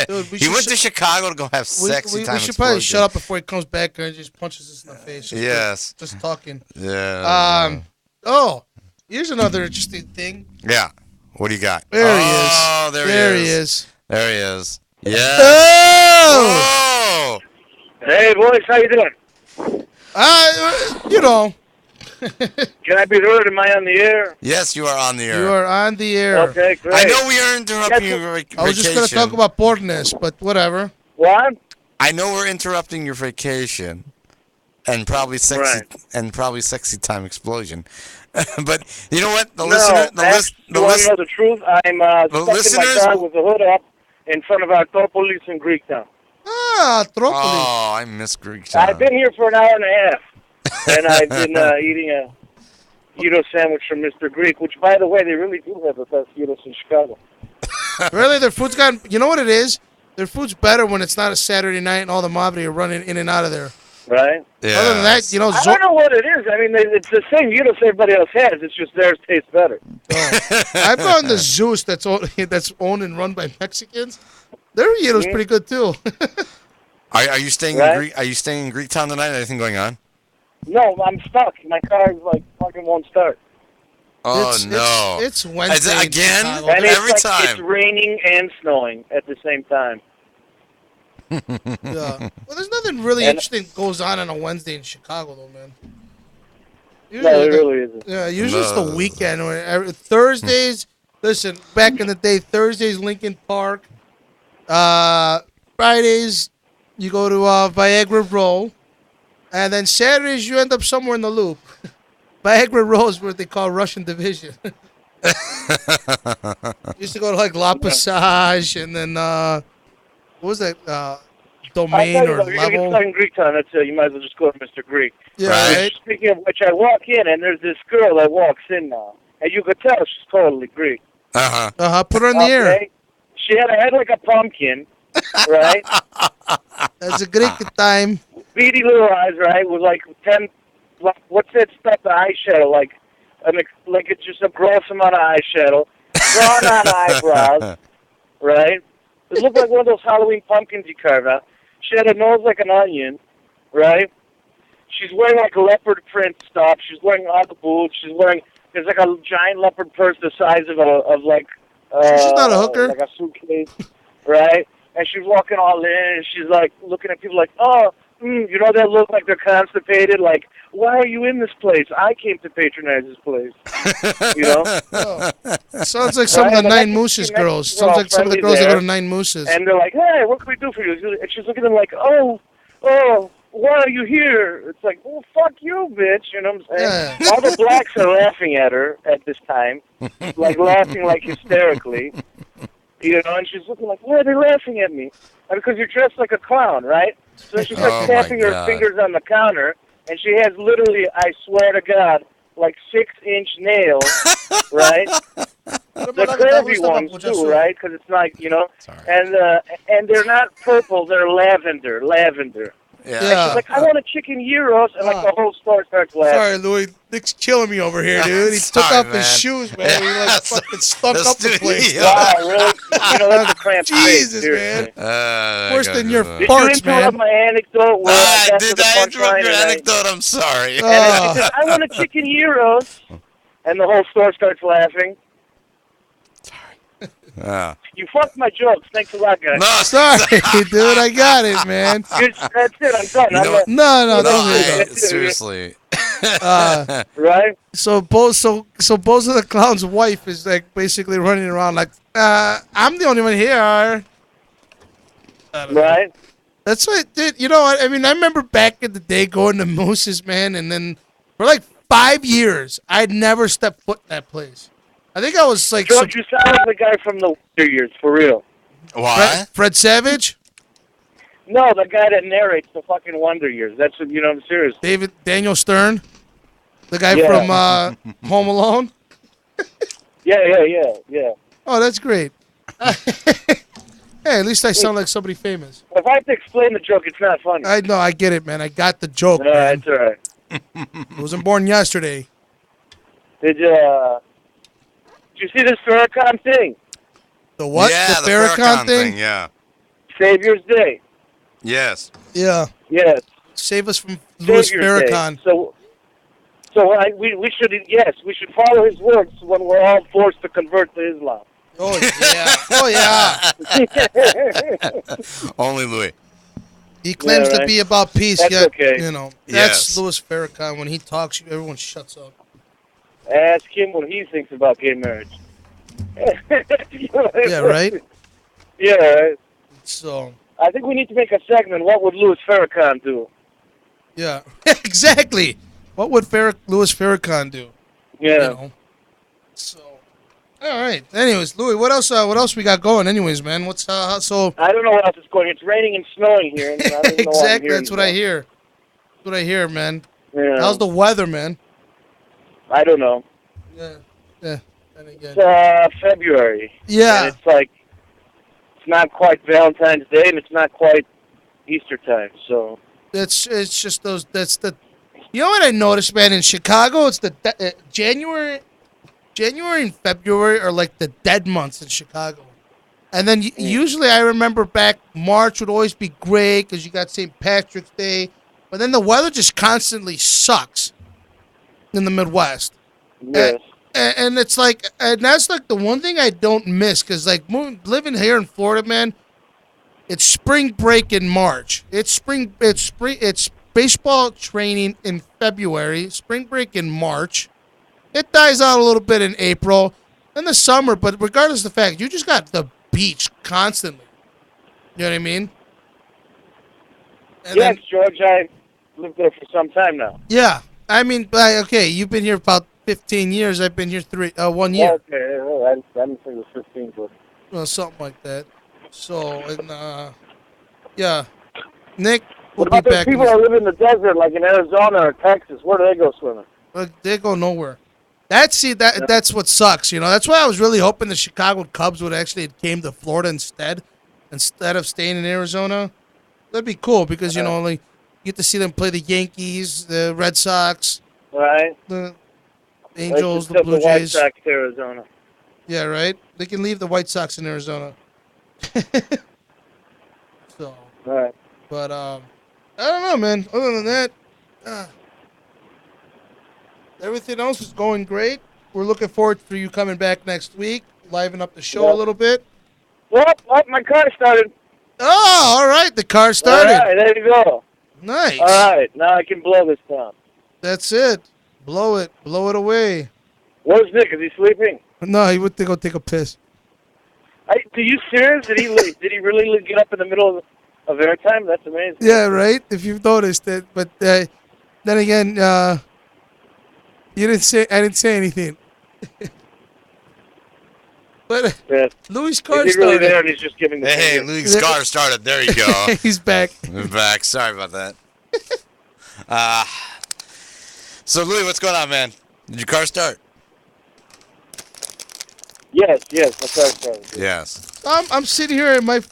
Dude, he went to Chicago to go have sexy time. We should probably shut up before he comes back and just punches us in the face. Yes. Just talking. Yeah. Oh, here's another interesting thing. Yeah. What do you got? There he is. Oh, there he is. There he is. Yeah. Oh! Hey, boys, how you doing? Can I be heard? Am I on the air? Yes, you are on the air. You are on the air. Okay, great. I know we are interrupting your vacation. I was just going to talk about Portness, but whatever. What? I know we're interrupting your vacation, and probably sexy time explosion. But you know what? You want to know the truth? I'm stuck in my car with the hood up in front of Acropolis in Greektown. Ah, Acropolis. Oh, I miss Greektown. I've been here for an hour and a half, and I've been eating a gyro sandwich from Mr. Greek, which, by the way, they really do have the best gyros in Chicago. Really? Their food's gotten... You know what it is? Their food's better when it's not a Saturday night and all the mob are running in and out of there. Right? Yeah. Other than that, I don't know what it is. I mean, it's the same gyros everybody else has. It's just theirs tastes better. Oh. I've gone to Zeus that's owned and run by Mexicans. Their gyro's pretty good, too. Are you staying in Greek? Are you staying in Greektown tonight? Anything going on? No, I'm stuck. My car is fucking won't start. Oh no! It's Wednesday again. And every it's time. It's raining and snowing at the same time. Yeah. Well, there's nothing really interesting goes on a Wednesday in Chicago, though, man. No, it really isn't. Yeah, usually it's the weekend. Thursdays, listen, back in the day, Thursdays, Lincoln Park. Fridays, you go to Viagra Row, and then Saturdays you end up somewhere in the Loop. Viagra Row is what they call Russian Division. Used to go to like La Passage, and then what was that? Domain or You're going to get stuck in Greek town. That's you might as well just go to Mr. Greek. Yeah, right. Speaking of which, I walk in, and there's this girl that walks in now. And you could tell she's totally Greek. Put her in the air. She had a head like a pumpkin, right? That's a Greek time. Beady little eyes, right? With like 10, what's that stuff, the eyeshadow? Like it's just a gross amount of eyeshadow. Drawn on eyebrows, right? It looked like one of those Halloween pumpkins you carve out. She had a nose like an onion, right? She's wearing like leopard print stuff. She's wearing Ugg boots. She's wearing, there's like a giant leopard purse the size of like, she's not a hooker. Like a suitcase, right? And she's walking all in, and she's like looking at people like, oh, you know, that look like they're constipated. Like, why are you in this place? I came to patronize this place. You know? Sounds like some of the Nine Mooses girls. Sounds like some of the girls that go to Nine Mooses. And they're like, hey, what can we do for you? And she's looking at them like, oh, why are you here? It's like, well, fuck you, bitch. You know what I'm saying? Yeah. All the blacks are laughing at her at this time. Like, laughing like hysterically. You know, and she's looking like, why are they laughing at me? And because you're dressed like a clown, right? So she starts tapping her fingers on the counter, and she has literally, I swear to God, like 6-inch nails, right? The curvy ones too, right? Because it's like, you know, and they're not purple, they're lavender. Yeah. And she's like, I want a chicken gyros, and like the whole store starts laughing. Sorry, Louis. Nick's killing me over here, dude. He took off his shoes, man. He like fucking stunk up the place. Wow, really? You know, that's a cramped Jesus, face, man. Worse than your Did farts, you interrupt my anecdote? Did I interrupt your anecdote? I'm sorry. And then she says, I want a chicken gyros. And the whole store starts laughing. You fucked my jokes. Thanks a lot, guys. No, sorry, dude. I got it, man. That's it. I'm done. No, don't do seriously. Right? So both of the clown's wife is like basically running around like, I'm the only one here. Right? That's what it did. You know what? I mean, I remember back in the day going to Moose's, man, and then for like 5 years, I'd never stepped foot in that place. I think I was like... George, you sound like the guy from the Wonder Years, for real. Why? Fred Savage? No, the guy that narrates the fucking Wonder Years. That's what, you know, I'm serious. Daniel Stern? The guy from Home Alone? Yeah. Oh, that's great. Hey, at least I sound like somebody famous. If I have to explain the joke, it's not funny. I know, I get it, man. I got the joke, man. It's all right. I wasn't born yesterday. Did you see this Farrakhan thing? The what? Yeah, the Farrakhan thing? Yeah. Savior's Day. Yes. Yeah. Yes. Save us from Louis Farrakhan. Day. So we should follow his words when we're all forced to convert to Islam. Oh yeah. Oh yeah. Only Louis. He claims to be about peace, that's yet okay. You know that's Louis Farrakhan. When he talks, everyone shuts up. Ask him what he thinks about gay marriage. Yeah, right? Yeah, right. So I think we need to make a segment, what would Louis Farrakhan do? Yeah, exactly. What would Louis Farrakhan do? Yeah. You know? So, all right. Anyways, Louis, what else we got going? Anyways, man, what's so? I don't know what else is going. It's raining and snowing here. And I don't know exactly. That's what I hear. That's what I hear, man. Yeah. How's the weather, man? I don't know. Yeah. It's February. Yeah. And it's like, it's not quite Valentine's Day and it's not quite Easter time, so. It's just you know what I noticed, man, in Chicago, it's the January and February are like the dead months in Chicago. And then usually I remember back March would always be great because you got St. Patrick's Day. But then the weather just constantly sucks in the Midwest. Yes. And it's like, and that's like the one thing I don't miss because like living here in Florida, man, it's spring break in March. It's baseball training in February, spring break in March. It dies out a little bit in April, in the summer, but regardless of the fact, you just got the beach constantly. You know what I mean? Yes, George, I lived there for some time now. Yeah. I mean, okay, you've been here about 15 years. I've been here 1 year. Okay, well, I didn't think it was 15, but... Well, something like that. So, and, yeah. Nick will What about be those back. people that live in the desert, like in Arizona or Texas? Where do they go swimming? They go nowhere. That's what sucks, you know. That's why I was really hoping the Chicago Cubs would actually came to Florida instead of staying in Arizona. That'd be cool because you know, like you get to see them play the Yankees, the Red Sox, right? The They Angels, just the took Blue the White Jays. Sox to Arizona. Yeah, right. They can leave the White Sox in Arizona. So, Right. but I don't know, man. Other than that, everything else is going great. We're looking forward for you coming back next week, liven up the show a little bit. Well, my car started. Oh, all right. The car started. All right, there you go. Nice. All right, now I can blow this down. That's it. Blow it. Blow it away. Where's Nick? Is he sleeping? No, he went to go take a piss. Are you serious? Did he really get up in the middle of airtime? That's amazing. Yeah, right. If you've noticed it, but then again, you didn't say. I didn't say anything. But Louis' car Is he started. really there and he's just giving the Hey, finger? Louis' car started. There you go. He's back. We're back. Sorry about that. So, Louis, what's going on, man? Did your car start? Yes, my car started. Yes. I'm sitting here at I'm on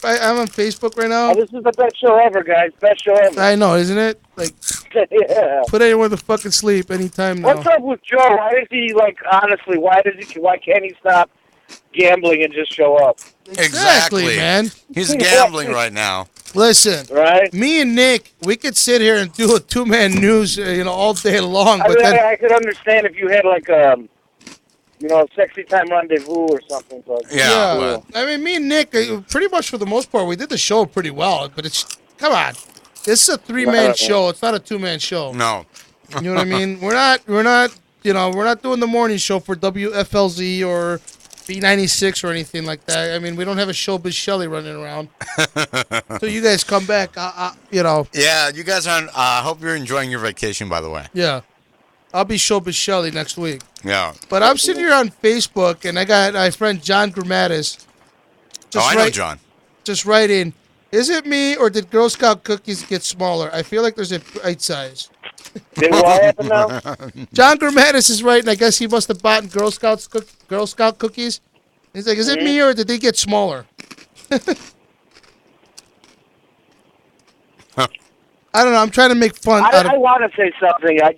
Facebook right now. Oh, this is the best show ever, guys. Best show ever. I know, isn't it? Like, Yeah. put anyone to fucking sleep anytime now. What's up with Joe? Why is he honestly? Why can't he stop gambling and just show up? Exactly, man. He's gambling right now. Listen, right? Me and Nick, we could sit here and do a two-man news, all day long. But then, I could understand if you had a sexy time rendezvous or something. But yeah. I mean, me and Nick, pretty much for the most part, we did the show pretty well. But come on, this is a three-man show. It's not a two-man show. No. You know what I mean? We're not doing the morning show for WFLZ or B96 or anything like that. I mean, we don't have a Showbiz Shelly running around. So you guys come back, Yeah, you guys are. I hope you're enjoying your vacation, by the way. Yeah. I'll be Showbiz Shelly next week. Yeah. But I'm sitting here on Facebook, and I got my friend John Grammatis. I know John. Just write in, is it me or did Girl Scout cookies get smaller? I feel like there's a right size. Did what happen now? John Grammatis is right, and I guess he must have bought Girl Scout cookies. He's like, is it me or did they get smaller? I don't know. I'm trying to make fun. I want to say something. I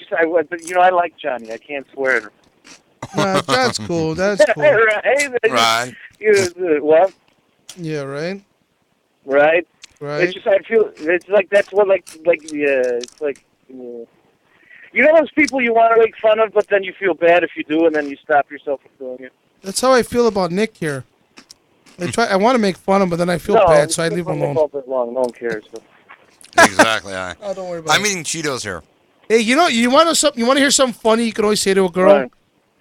like Johnny. I can't swear. No, that's cool. That's cool. Right. What? Yeah. Right. Right. Right. It's just I feel it's like that's what it's like. You know those people you want to make fun of, but then you feel bad if you do, and then you stop yourself from doing it. That's how I feel about Nick here. I want to make fun of him, but then I feel bad, so I leave him alone. No one cares. Exactly. Oh, don't worry about I'm eating Cheetos here. Hey, you want to hear something funny? You can always say to a girl, Right.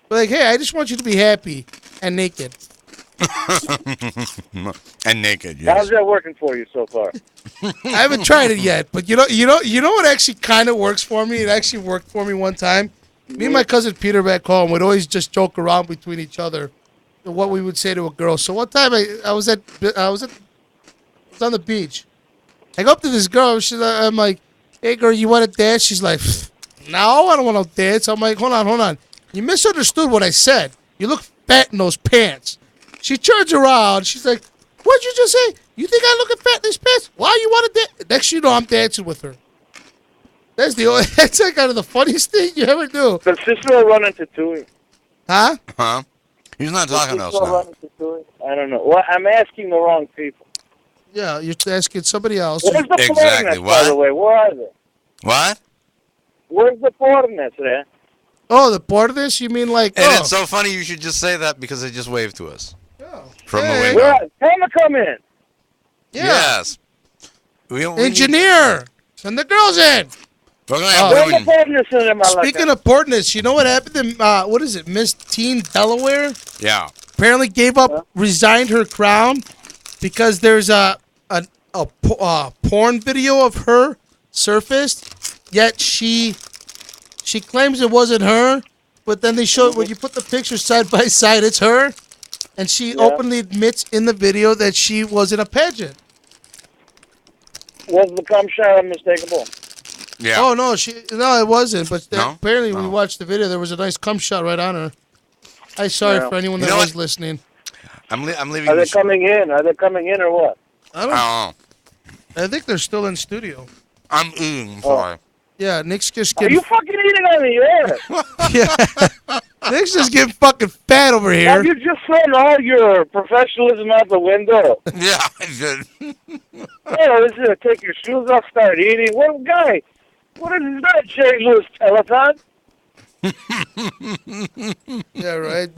But like, hey, I just want you to be happy and naked. And naked. Yes. How's that working for you so far? I haven't tried it yet, but you know what actually kind of works for me? It actually worked for me one time. Me and my cousin Peter back home would always just joke around between each other what we would say to a girl. So one time I was on the beach. I go up to this girl. I'm like, hey girl, you want to dance? She's like, no, I don't want to dance. I'm like, hold on. You misunderstood what I said. You look fat in those pants. She turns around. She's like, what'd you just say? You think I look fat in these pants? Why you want to dance? Next you know, I'm dancing with her. That's like kind of the funniest thing you ever do. Does Cicero run into Tui? Huh? Huh? He's not talking to us Cicero now. run into Tui? I don't know. Well, I'm asking the wrong people. Yeah, you're asking somebody else. Where's the Exactly. Portnets, by the way? Where are they? What? Where's the Portnets there? Oh, the part of this? You mean like? And oh. it's so funny you should just say that because they just waved to us. From Hey. the window. Tell them to come in. Yeah. Yes. We Engineer, send the girls in. We're gonna have Where's the women. Portnets in them? Speaking of Portness, you know what happened to what is it, Miss Teen Delaware? Yeah. Apparently gave up, resigned her crown because there's a porn video of her surfaced. Yet she claims it wasn't her, but then they show when you put the pictures side by side, it's her, and she openly admits in the video that she was in a pageant. Was the cum shot unmistakable? Yeah. Oh no, it wasn't. But apparently, when we watched the video, there was a nice cum shot right on her. I'm sorry for anyone that was listening. I'm leaving. Are they coming in? Are they coming in or what? I don't know. I think they're still in studio. I'm eating. Sorry. Yeah, Nick's just Are getting. you fucking eating on the air? Yeah. Nick's just getting fucking fat over here. Have you just thrown all your professionalism out the window? Yeah, I did. This is take your shoes off, start eating. What guy? What is that, Jerry Lewis Telethon? Yeah, right.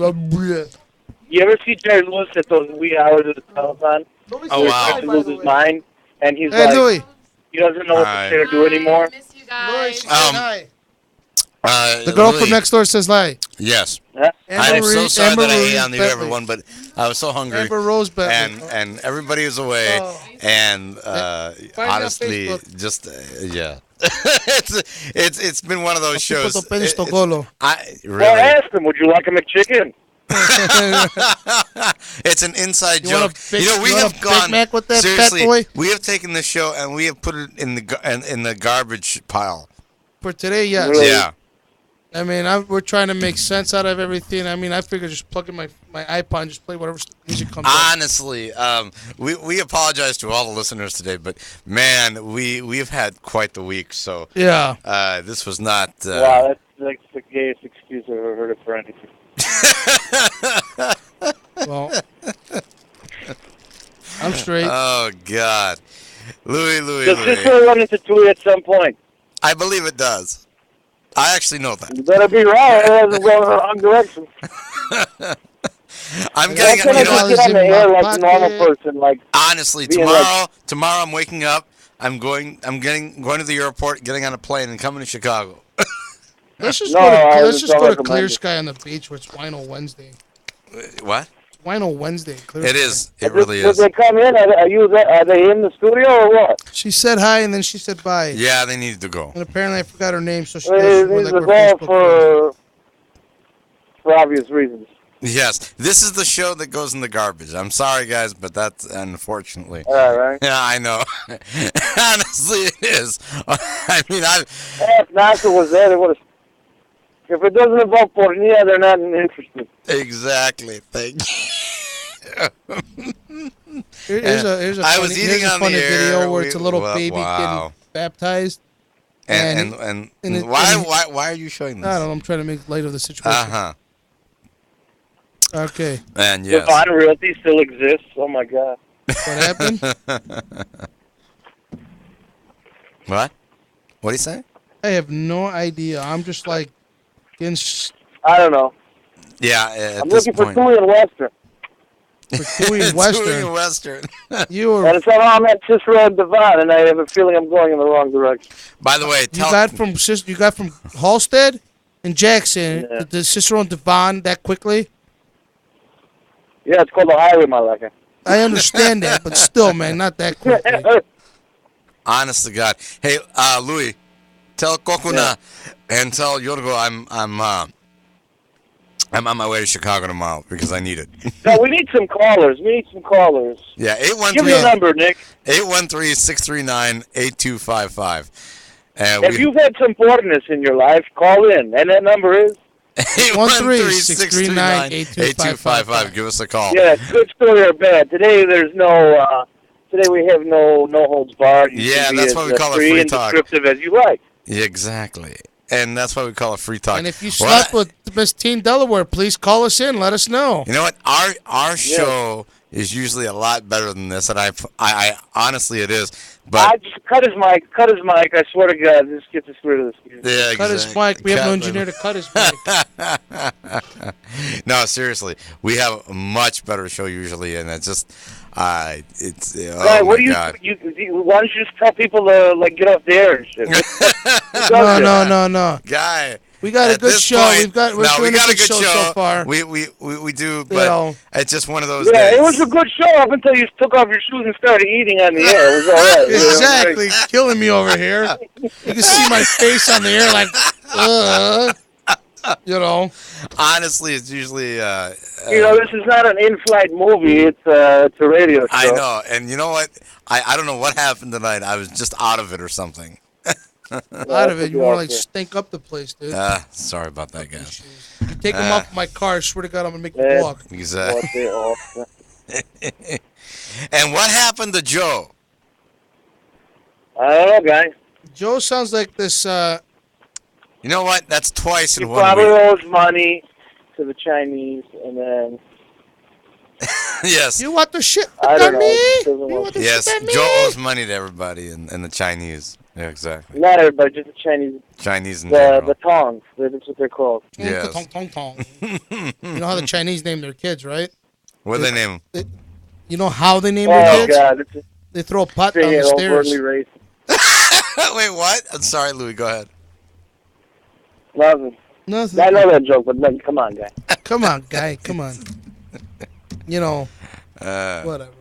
You ever see Jerry Lewis at those wee hours of the telethon? Oh, wow. He loses his mind, and he's Hey, like, Louis. he doesn't know what to say or do anymore. The girl from next door says hi. Yes. Huh? I'm so sorry Amber that I ate Rose on the air, Bentley. everyone, but I was so hungry. Amber Rose Bentley. and everybody was away, and Find me on honestly, Facebook. just yeah, it's been one of those shows. Really? Well, ask him, would you like a McChicken? It's an inside You want joke. a big- we you want have a Big gone Mac with that, fat seriously. boy? We have taken the show and we have put it in the garbage pile. For today, yes. Yeah. I mean, we're trying to make sense out of everything. I mean, I figure just plug in my iPod and just play whatever music comes up. Honestly, we apologize to all the listeners today, but man, we've had quite the week. So yeah, this was not. Wow, that's like the gayest excuse I've ever heard of for anything. Well, I'm straight. Oh God, Louis. Does this will run into Tui at some point? I believe it does. I actually know that. You better be right. It hasn't gone in the wrong direction. I'm getting. Why can't I just get on the air like a normal person? Like honestly, being tomorrow I'm waking up. I'm going to the airport, getting on a plane, and coming to Chicago. Let's just No, let's just don't go to recommend Clear it. Sky on the beach where it's Wino Wednesday. What? Wino Wednesday. Clear It Sky. is. It really Did is. they come in? Are they in the studio or what? She said hi and then she said bye. Yeah, they needed to go. And apparently I forgot her name, so she These doesn't like are her all Facebook for obvious reasons. Yes, this is the show that goes in the garbage. I'm sorry, guys, but that's unfortunately. All right. Yeah, I know. Honestly, it is. I mean, If NASA was there, they would have. If it doesn't involve Pornia, they're not interested. Exactly. Thank you. Here's a I funny, was eating here's a on funny the air. video where it's a little baby wow. getting baptized. And why are you showing this? I don't know. I'm trying to make light of the situation. Uh-huh. Okay. And yes. Divine Realty still exists. Oh my God. What happened? What? What do you say? I have no idea. I'm just like getting I don't know. Yeah, at I'm this looking for point. Tui and Western. for Tui and Western. Tui and Western. You were. And it's on I'm at Cicero and Devon, and I have a feeling I'm going in the wrong direction. By the way, You got from Halstead and Jackson Yeah. the Cicero and Devon that quickly. Yeah, it's called the highway, Malaka. I understand that, but still, man, not that quickly. Honest to God. Hey, Louis, tell Kokuna and tell Yorgo I'm on my way to Chicago tomorrow because I need it. No, we need some callers. Yeah, Give me a number, Nick. 813-639-8255. If you've had some boredness in your life, call in. And that number is? 813-639-8255. Give us a call. Yeah, good story or bad. Today there's no, today we have no holds barred. You Yeah, can be that's as, why we call it free free and talk. descriptive as you like. Yeah, exactly. And that's why we call it free talk. And if you Well, slept with Miss Teen Delaware, please call us in. Let us know. you know what? Our show is usually a lot better than this, and I honestly it is. But I just cut his mic. I swear to God, just get this rid of this. yeah, Cut his mic. We have no engineer to cut his mic. No, seriously, we have a much better show usually, and it's just, it's oh Right, what my do God. why don't you just tell people to like get off the air and shit? No. Guy, We got a At good this show. point- We're no, we doing got a good show so far. We do, but know. it's just one of those Yeah, days. it was a good show up until you took off your shoes and started eating on the air. It was all right. you know? Exactly, killing me over here. You can see my face on the air, like, you know. Honestly, it's usually. You know, this is not an in-flight movie. It's a radio show. I know, and you know what? I don't know what happened tonight. I was just out of it or something. Out of it, you want to like stink up the place, dude. Sorry about that, guys. You take them off my car. I swear to God, I'm gonna make you walk. Exactly. And what happened to Joe? I don't know, guy. Joe sounds like this. You know what? That's twice He in 1 probably week. owes money to the Chinese, and then Yes. You want the shit I don't know. me? He doesn't want to- Yes, Joe owes money to everybody and the Chinese. Yeah, exactly. Not everybody, just the Chinese. Chinese in The general. Tongs. That's what they're called. Yes. Tong, tong, tong. You know how the Chinese name their kids, right? What do they name them? You know how they name their Oh kids? God, it's They throw a pot down the being stairs. overtly racist. Wait, what? I'm sorry, Louis. Go ahead. Nothing. Nothing. I know that joke, but no, come on, guy. Come on, guy. Come on. You know, whatever.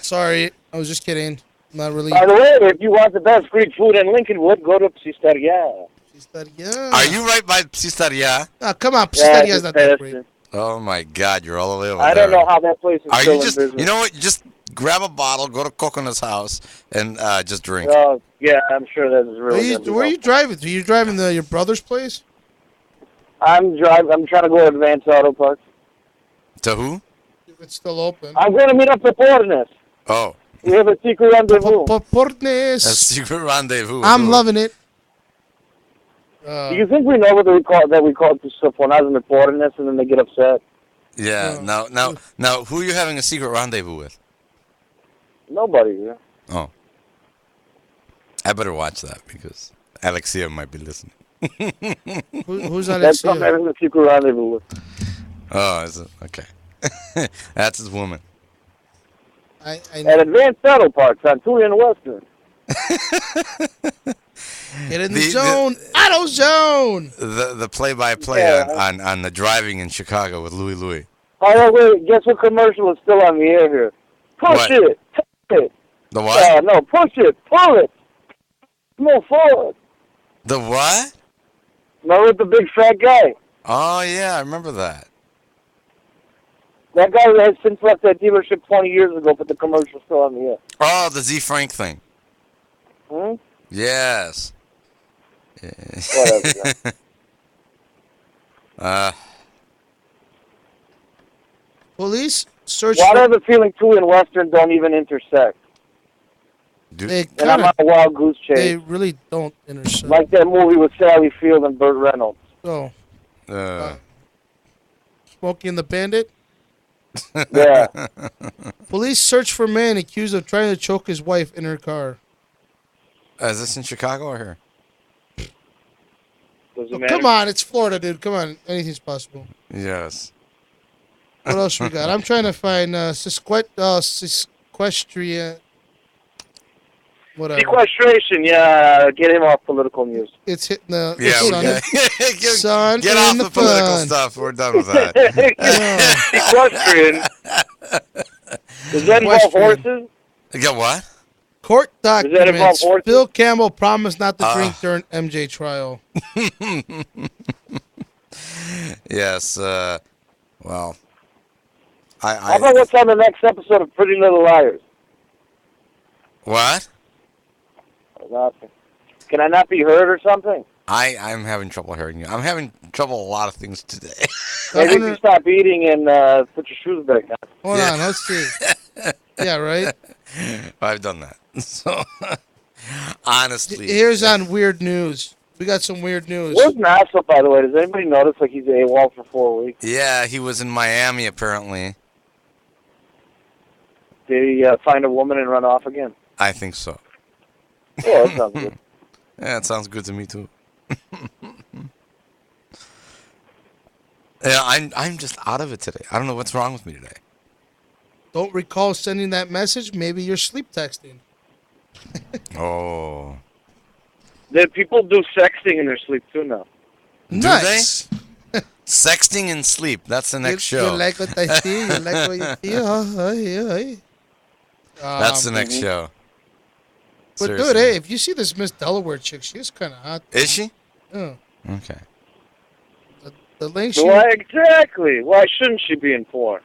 Sorry, I was just kidding. Not really. By the way, if you want the best Greek food in Lincolnwood, go to Psistaria. Are you right by Psistaria? Oh, come on, Yeah, Pistaria's just not that past great. it. Oh my God, you're all the way over I there. don't know how that place is Are still you in just? business. You know what? Just grab a bottle, go to Coconut's house, and just drink. Oh, yeah, I'm sure that is really good. Where are you driving to? You driving to your brother's place? I'm trying to go to Advanced Auto Parts. To who? If it's still open. I'm going to meet up with Portness. Oh, We have a secret rendezvous. Portness. a secret rendezvous. I'm loving it. Do you think we know what we call to Sofonazm and Portness, and then they get upset? Yeah. Now, who are you having a secret rendezvous with? Nobody. Yeah. Oh, I better watch that because Alexia might be listening. Who's That's Alexia? not having a secret rendezvous with. Oh, is it? Okay. That's his woman. At Advanced Auto Parts on Tui and Western. Get in the zone. Auto zone. The play-by-play Yeah. on the driving in Chicago with Louis Louis. Oh, wait, guess what commercial is still on the air here? Push What? it. Push it. The what? No, push it. Pull it. Move forward. The what? Remember the big fat guy? Oh yeah, I remember that. That guy has since left that dealership 20 years ago, but the commercial's still on the air. Oh, the Z Frank thing. Hmm? Yes. Whatever. Police search. Why do I have a feeling Tui and Western don't even intersect? They And I'm on a wild goose chase. They really don't intersect. Like that movie with Sally Field and Burt Reynolds. Oh, Uh, Smokey and the Bandit. Yeah. Police search for man accused of trying to choke his wife in her car. is this in Chicago or here? Doesn't Oh, matter. come on, it's Florida, dude. Come on, anything's possible. Yes. What else we got? I'm trying to find sequestria. Whatever. Sequestration, yeah. Get him off political news. It's hitting the Yeah, sun. Sun Get in off the the political fun. stuff. We're done with that. Sequestrian. Does that involve horses? Get what? Court Does that involve documents. horses? Bill Campbell promised not to drink during MJ trial. Yes. Well, How about what's on the next episode of Pretty Little Liars? What? Nothing. Can I not be heard or something? I'm having trouble hearing you. I'm having trouble a lot of things today. Maybe you stop eating and put your shoes back on. Hold on, let's see. Yeah, right. I've done that. So, honestly, Here's on weird news. We got some weird news. Where's Nassau, by the way? Does anybody notice like he's AWOL for 4 weeks? yeah, he was in Miami apparently. Did he find a woman and run off again? I think so. Oh, that sounds good. Yeah, it sounds good to me too. Yeah, I'm just out of it today. I don't know what's wrong with me today. Don't recall sending that message. Maybe you're sleep texting. Oh. People do sexting in their sleep too now. Nice. Do they? Sexting in sleep. That's the next show. You like what I see? You like what you see? That's the next show. But Seriously. dude, hey, if you see this Miss Delaware chick, she's kind of hot. Is she? Yeah. Okay. The link she... Why exactly? Why shouldn't she be in porn?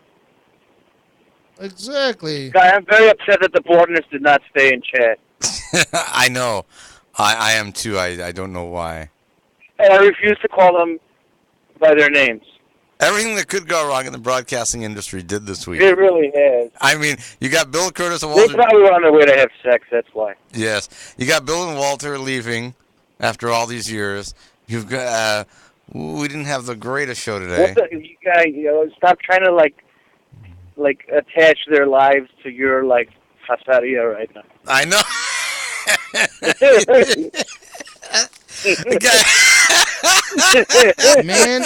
Exactly. Guy, I'm very upset that the boardness did not stay in chat. I know. I am too. I don't know why. And I refuse to call them by their names. Everything that could go wrong in the broadcasting industry did this week. It really has. I mean, you got Bill Curtis and They Walter. probably were on their way to have sex, that's why. Yes. You got Bill and Walter leaving after all these years. You've got... we didn't have the greatest show today. What the, you guys, stop trying to, like attach their lives to your, pasaria right now. I know. Man.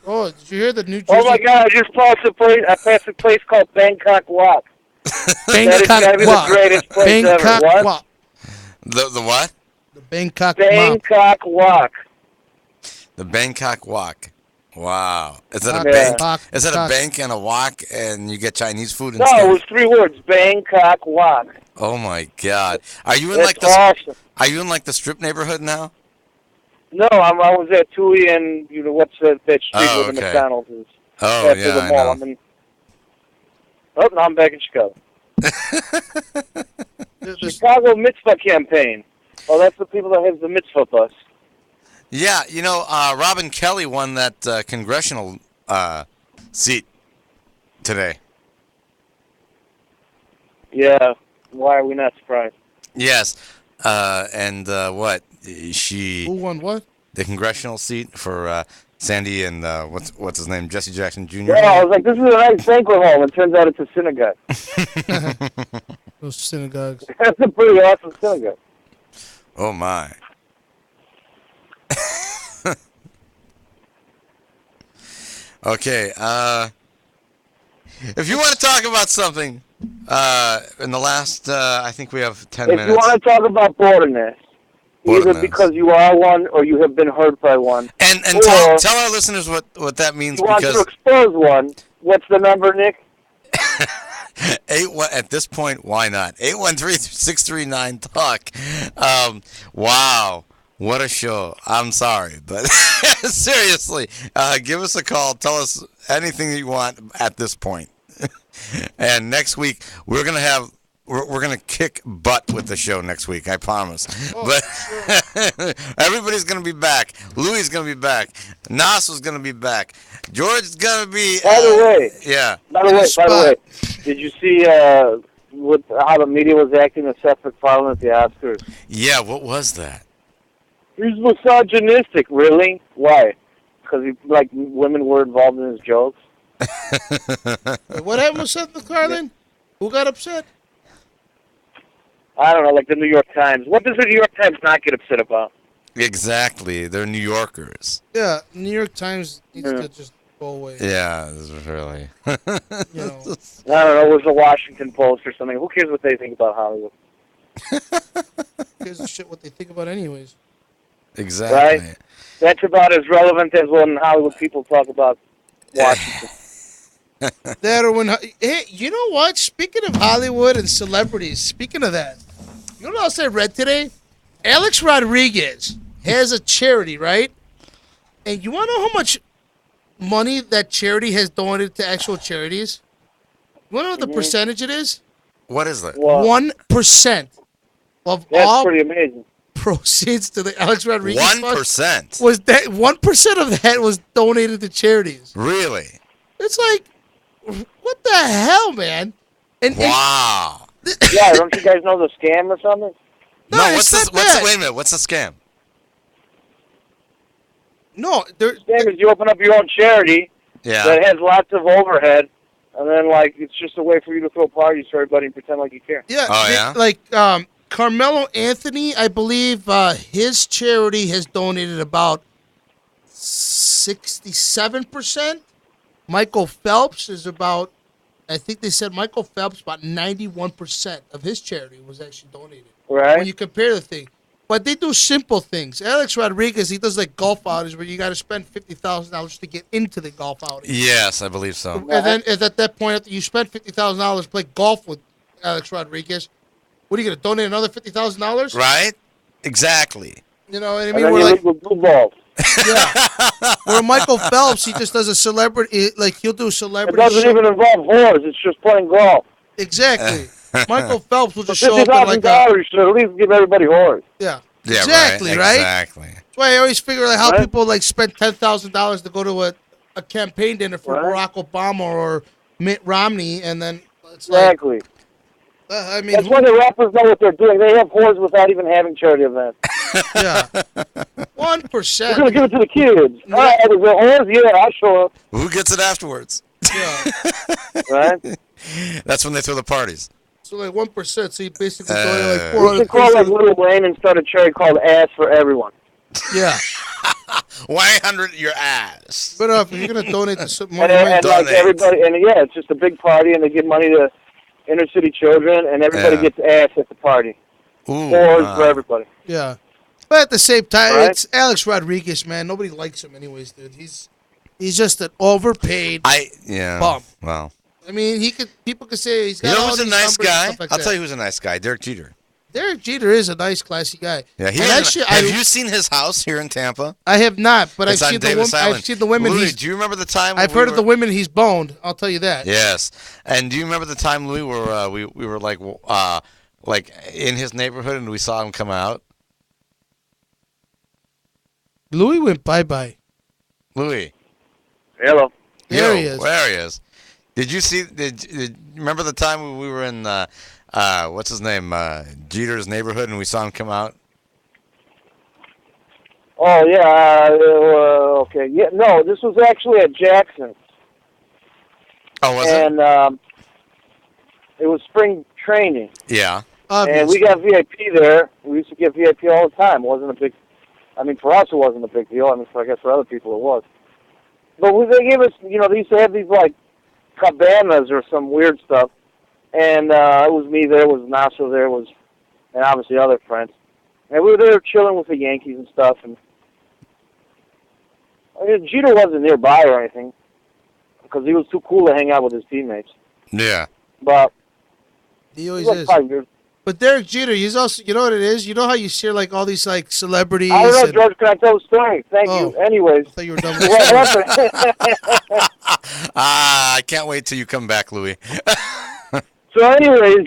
Oh, did you hear the New Jersey? Oh my God! I just passed a place. I passed a place called Bangkok Walk. Bangkok that is Walk. The greatest place Bangkok ever. What? Walk. The what? The Bangkok Walk. The Bangkok Walk. Wow. Is that a Yeah. bank? Is that a bank and a walk and you get Chinese food No, instead? it was 3 words. Bangkok Walk. Oh my God. Are you in That's like the awesome. Are you in like the strip neighborhood now? No, I was at Tui and what's that street Oh, where the okay. McDonald's is? Oh, after yeah, the I mall. know. I'm in, oh, now I'm back in Chicago. Chicago Mitzvah campaign. Oh, that's the people that have the Mitzvah bus. Yeah, Robin Kelly won that congressional seat today. Yeah. Why are we not surprised? Yes. And what? She... Who won what? The congressional seat for Sandy and what's his name? Jesse Jackson Jr. Yeah, I was like, this is a nice banquet hall, and it turns out it's a synagogue. Those synagogues. That's a pretty awesome synagogue. Oh, my. Okay. If you want to talk about something in the last, I think we have 10 If minutes. you want to talk about boredomness, either because you are one or you have been hurt by one. And or tell our listeners what that means, you want to because expose one. What's the number, Nick? at this point, why not? 813-639-TALK. Wow. What a show. I'm sorry, but seriously, give us a call. Tell us anything that you want at this point. And next week, we're going to we're going to kick butt with the show next week, I promise. But everybody's going to be back. Louis is going to be back. Nas is going to be back. George is going to be... By the way. Yeah. By the way, did you see how the media was acting with Seth MacFarlane at the Oscars? Yeah, what was that? He's misogynistic. Really? Why? Because women were involved in his jokes? What happened with Seth MacFarlane? Who got upset? I don't know, like the New York Times. What does the New York Times not get upset about? Exactly. They're New Yorkers. Yeah, New York Times needs to just go away. Yeah, this is really... I don't know, it was the Washington Post or something. Who cares what they think about Hollywood? Who gives a shit what they think about anyways? Exactly. Right? That's about as relevant as when Hollywood people talk about Washington. That or when... Hey, you know what? Speaking of Hollywood and celebrities, speaking of that, you know what else I read today? Alex Rodriguez has a charity, right? And you want to know how much money that charity has donated to actual charities? You want to know what the percentage it is? What is that? 1% of That's all pretty amazing. proceeds to the Alex Rodriguez 1%? was that 1% of that was donated to charities. Really? It's like, what the hell, man? Wow. Yeah, don't you guys know the scam or something? No, what's it's this? not that. Wait a minute. What's the scam? No, the scam is you open up your own charity that has lots of overhead, and then it's just a way for you to throw parties for everybody and pretend like you care. Yeah. Like Carmelo Anthony, I believe his charity has donated about 67%. Michael Phelps is about 91% of his charity was actually donated. Right. When you compare the thing. But they do simple things. Alex Rodriguez, he does like golf outings where you got to spend $50,000 to get into the golf outing. Yes, I believe so. And then at that point, after you spend $50,000 to play golf with Alex Rodriguez, what are you going to donate another $50,000? Right? Exactly. You know what I And mean? then We're you like, leave with blue balls. yeah. Where Michael Phelps, he just does a celebrity, like he'll do a It celebrity doesn't show. even involve whores. It's just playing golf. Exactly. Michael Phelps will For just show up in like $50,000, you should at least give everybody whores. yeah. Yeah, Exactly, right? Exactly. That's why I always figure like how Right. people like spend $10,000 to go to a campaign dinner for Right. Barack Obama or Mitt Romney, and then it's Exactly. like, I mean, That's why the rappers know what they're doing. They have whores without even having charity events. yeah, We're 1%. going to give it to the kids. All right, is there whores? Yeah, I'll show up. Who gets it afterwards? Yeah. Right? That's when they throw the parties. So like 1%. So you basically donate like We 400. should call like Lil Wayne and start a charity called Ass for Everyone. Yeah. 100 your ass. But if you're gonna donate to some money, And like everybody, and yeah, it's just a big party, and they give money to inner city children, and everybody Yeah. gets ass at the party. Ooh, Whores for everybody. yeah. But at the same time, Right. it's Alex Rodriguez, man. Nobody likes him, anyways, dude. He's just an overpaid Yeah. bum. Well, I mean, people could say he's got you know all who's a these nice numbers and guy? stuff like I'll that. tell you who's a nice guy. Derek Jeter. Derek Jeter is a nice, classy guy. Yeah, he And is. actually, Have you seen his house here in Tampa? I have not, but It's I've on seen Davis the Island. I've seen the women. Louis, he's, do you remember the time? I've when heard of the women he's boned. I'll tell you that. Yes, and do you remember the time, Louis, where we were like in his neighborhood and we saw him come out? Louis went bye. Louis. Hello. There he is. There he is. Did you see? Did you remember the time when we were in what's his name, Jeter's neighborhood, and we saw him come out? Oh yeah. Okay. Yeah. No, this was actually at Jackson, Oh, was it? and it was spring training, Yeah. and we got VIP there. We used to get VIP all the time. It wasn't a big. I mean, for us, it wasn't a big deal. I mean, I guess for other people, it was. But they gave us, they used to have these like cabanas or some weird stuff, and it was me there, was Naso there, and obviously other friends, and we were there chilling with the Yankees and stuff. And I mean, Jeter wasn't nearby or anything because he was too cool to hang out with his teammates. Yeah. But He always like is. 5 years. But Derek Jeter, he's also, you know what it is? You know how you see like all these like celebrities? I don't know, and- George. Can I tell a story? Thank you. Anyways, I thought you were done with what the happened? I can't wait till you come back, Louis. So, anyways,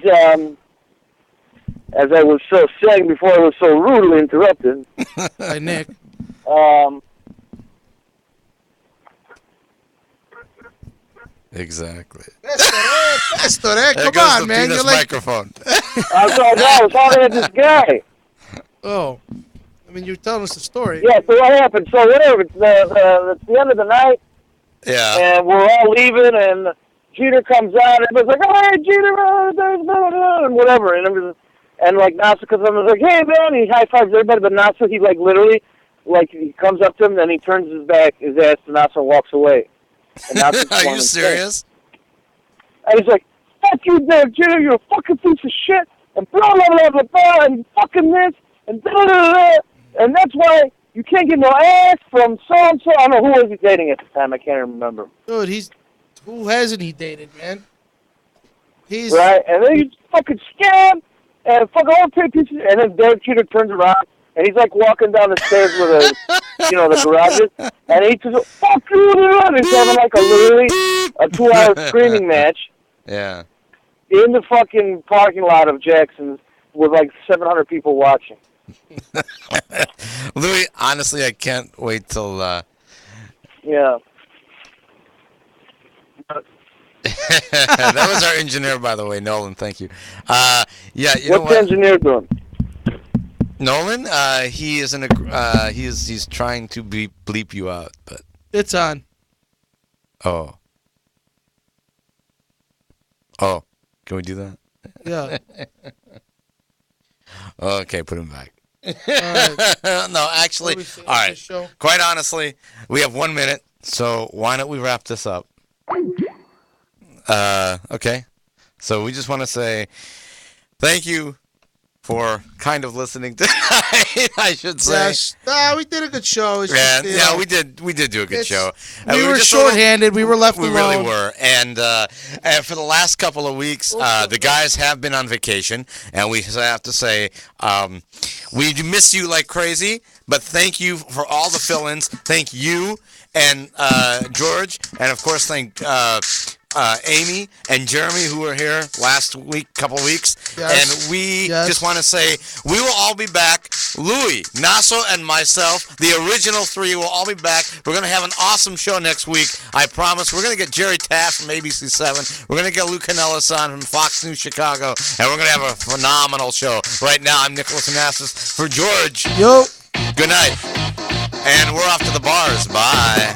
as I was saying before, I was so rudely interrupted. By Nick. Exactly. Pastor, There come goes on, the man. penis You're like, microphone. I was talking to this guy. oh, I mean, you're telling us the story. Yeah, so what happened? So whatever, it's the end of the night, Yeah. and we're all leaving, and Jeter comes out, and everybody's like, "Oh, hey, Jeter," and whatever, and like Nasa comes up and is like, "Hey, man," he high fives everybody, but Nasa, he like literally, like he comes up to him, then he turns his ass to Nasa and walks away. And Nasa's Are going you insane. serious? And he's like, "Fuck you, Derek Jeter, you're a fucking piece of shit," and blah, blah, blah, blah, blah, and fucking this, and da, da, da, da. And that's why you can't get no ass from so-and-so. I don't know who was he dating at the time. I can't remember. Dude, who hasn't he dated, man? He's Right? And then he's fucking scam, and fucking all paid pieces, and then Derek Jeter turns around, and he's like walking down the stairs with the garages, and he just, "Fuck you," and he's having like literally a 2-hour screaming match Yeah. in the fucking parking lot of Jackson's with like 700 people watching. Louis, honestly, I can't wait till. Yeah. That was our engineer, by the way, Nolan. Thank you. Yeah, you know What's what? the engineer doing? Nolan, he is he's trying to bleep you out, but it's on. oh, can we do that? Yeah. Okay, put him back. Alright. No, actually, What are we saying all on right. this show? Quite honestly, we have 1 minute, so why don't we wrap this up? Okay. So we just want to say thank you for kind of listening tonight, I should say. Yes. We did a good show. It's just, we did do a good show. We were just shorthanded. We were left alone. We really were. And for the last couple of weeks, the guys have been on vacation, and we have to say we miss you like crazy. But thank you for all the fill-ins. Thank you and George, and of course thank Amy and Jeremy, who were here last week, couple weeks. Yes. And we just want to say we will all be back. Louis, Nasso, and myself, the original three, will all be back. We're going to have an awesome show next week. I promise. We're going to get Jerry Taft from ABC7. We're going to get Lou Canellis on from Fox News Chicago. And we're going to have a phenomenal show. Right now, I'm Nicholas Anastas for George. Yo. Good night. And we're off to the bars. Bye.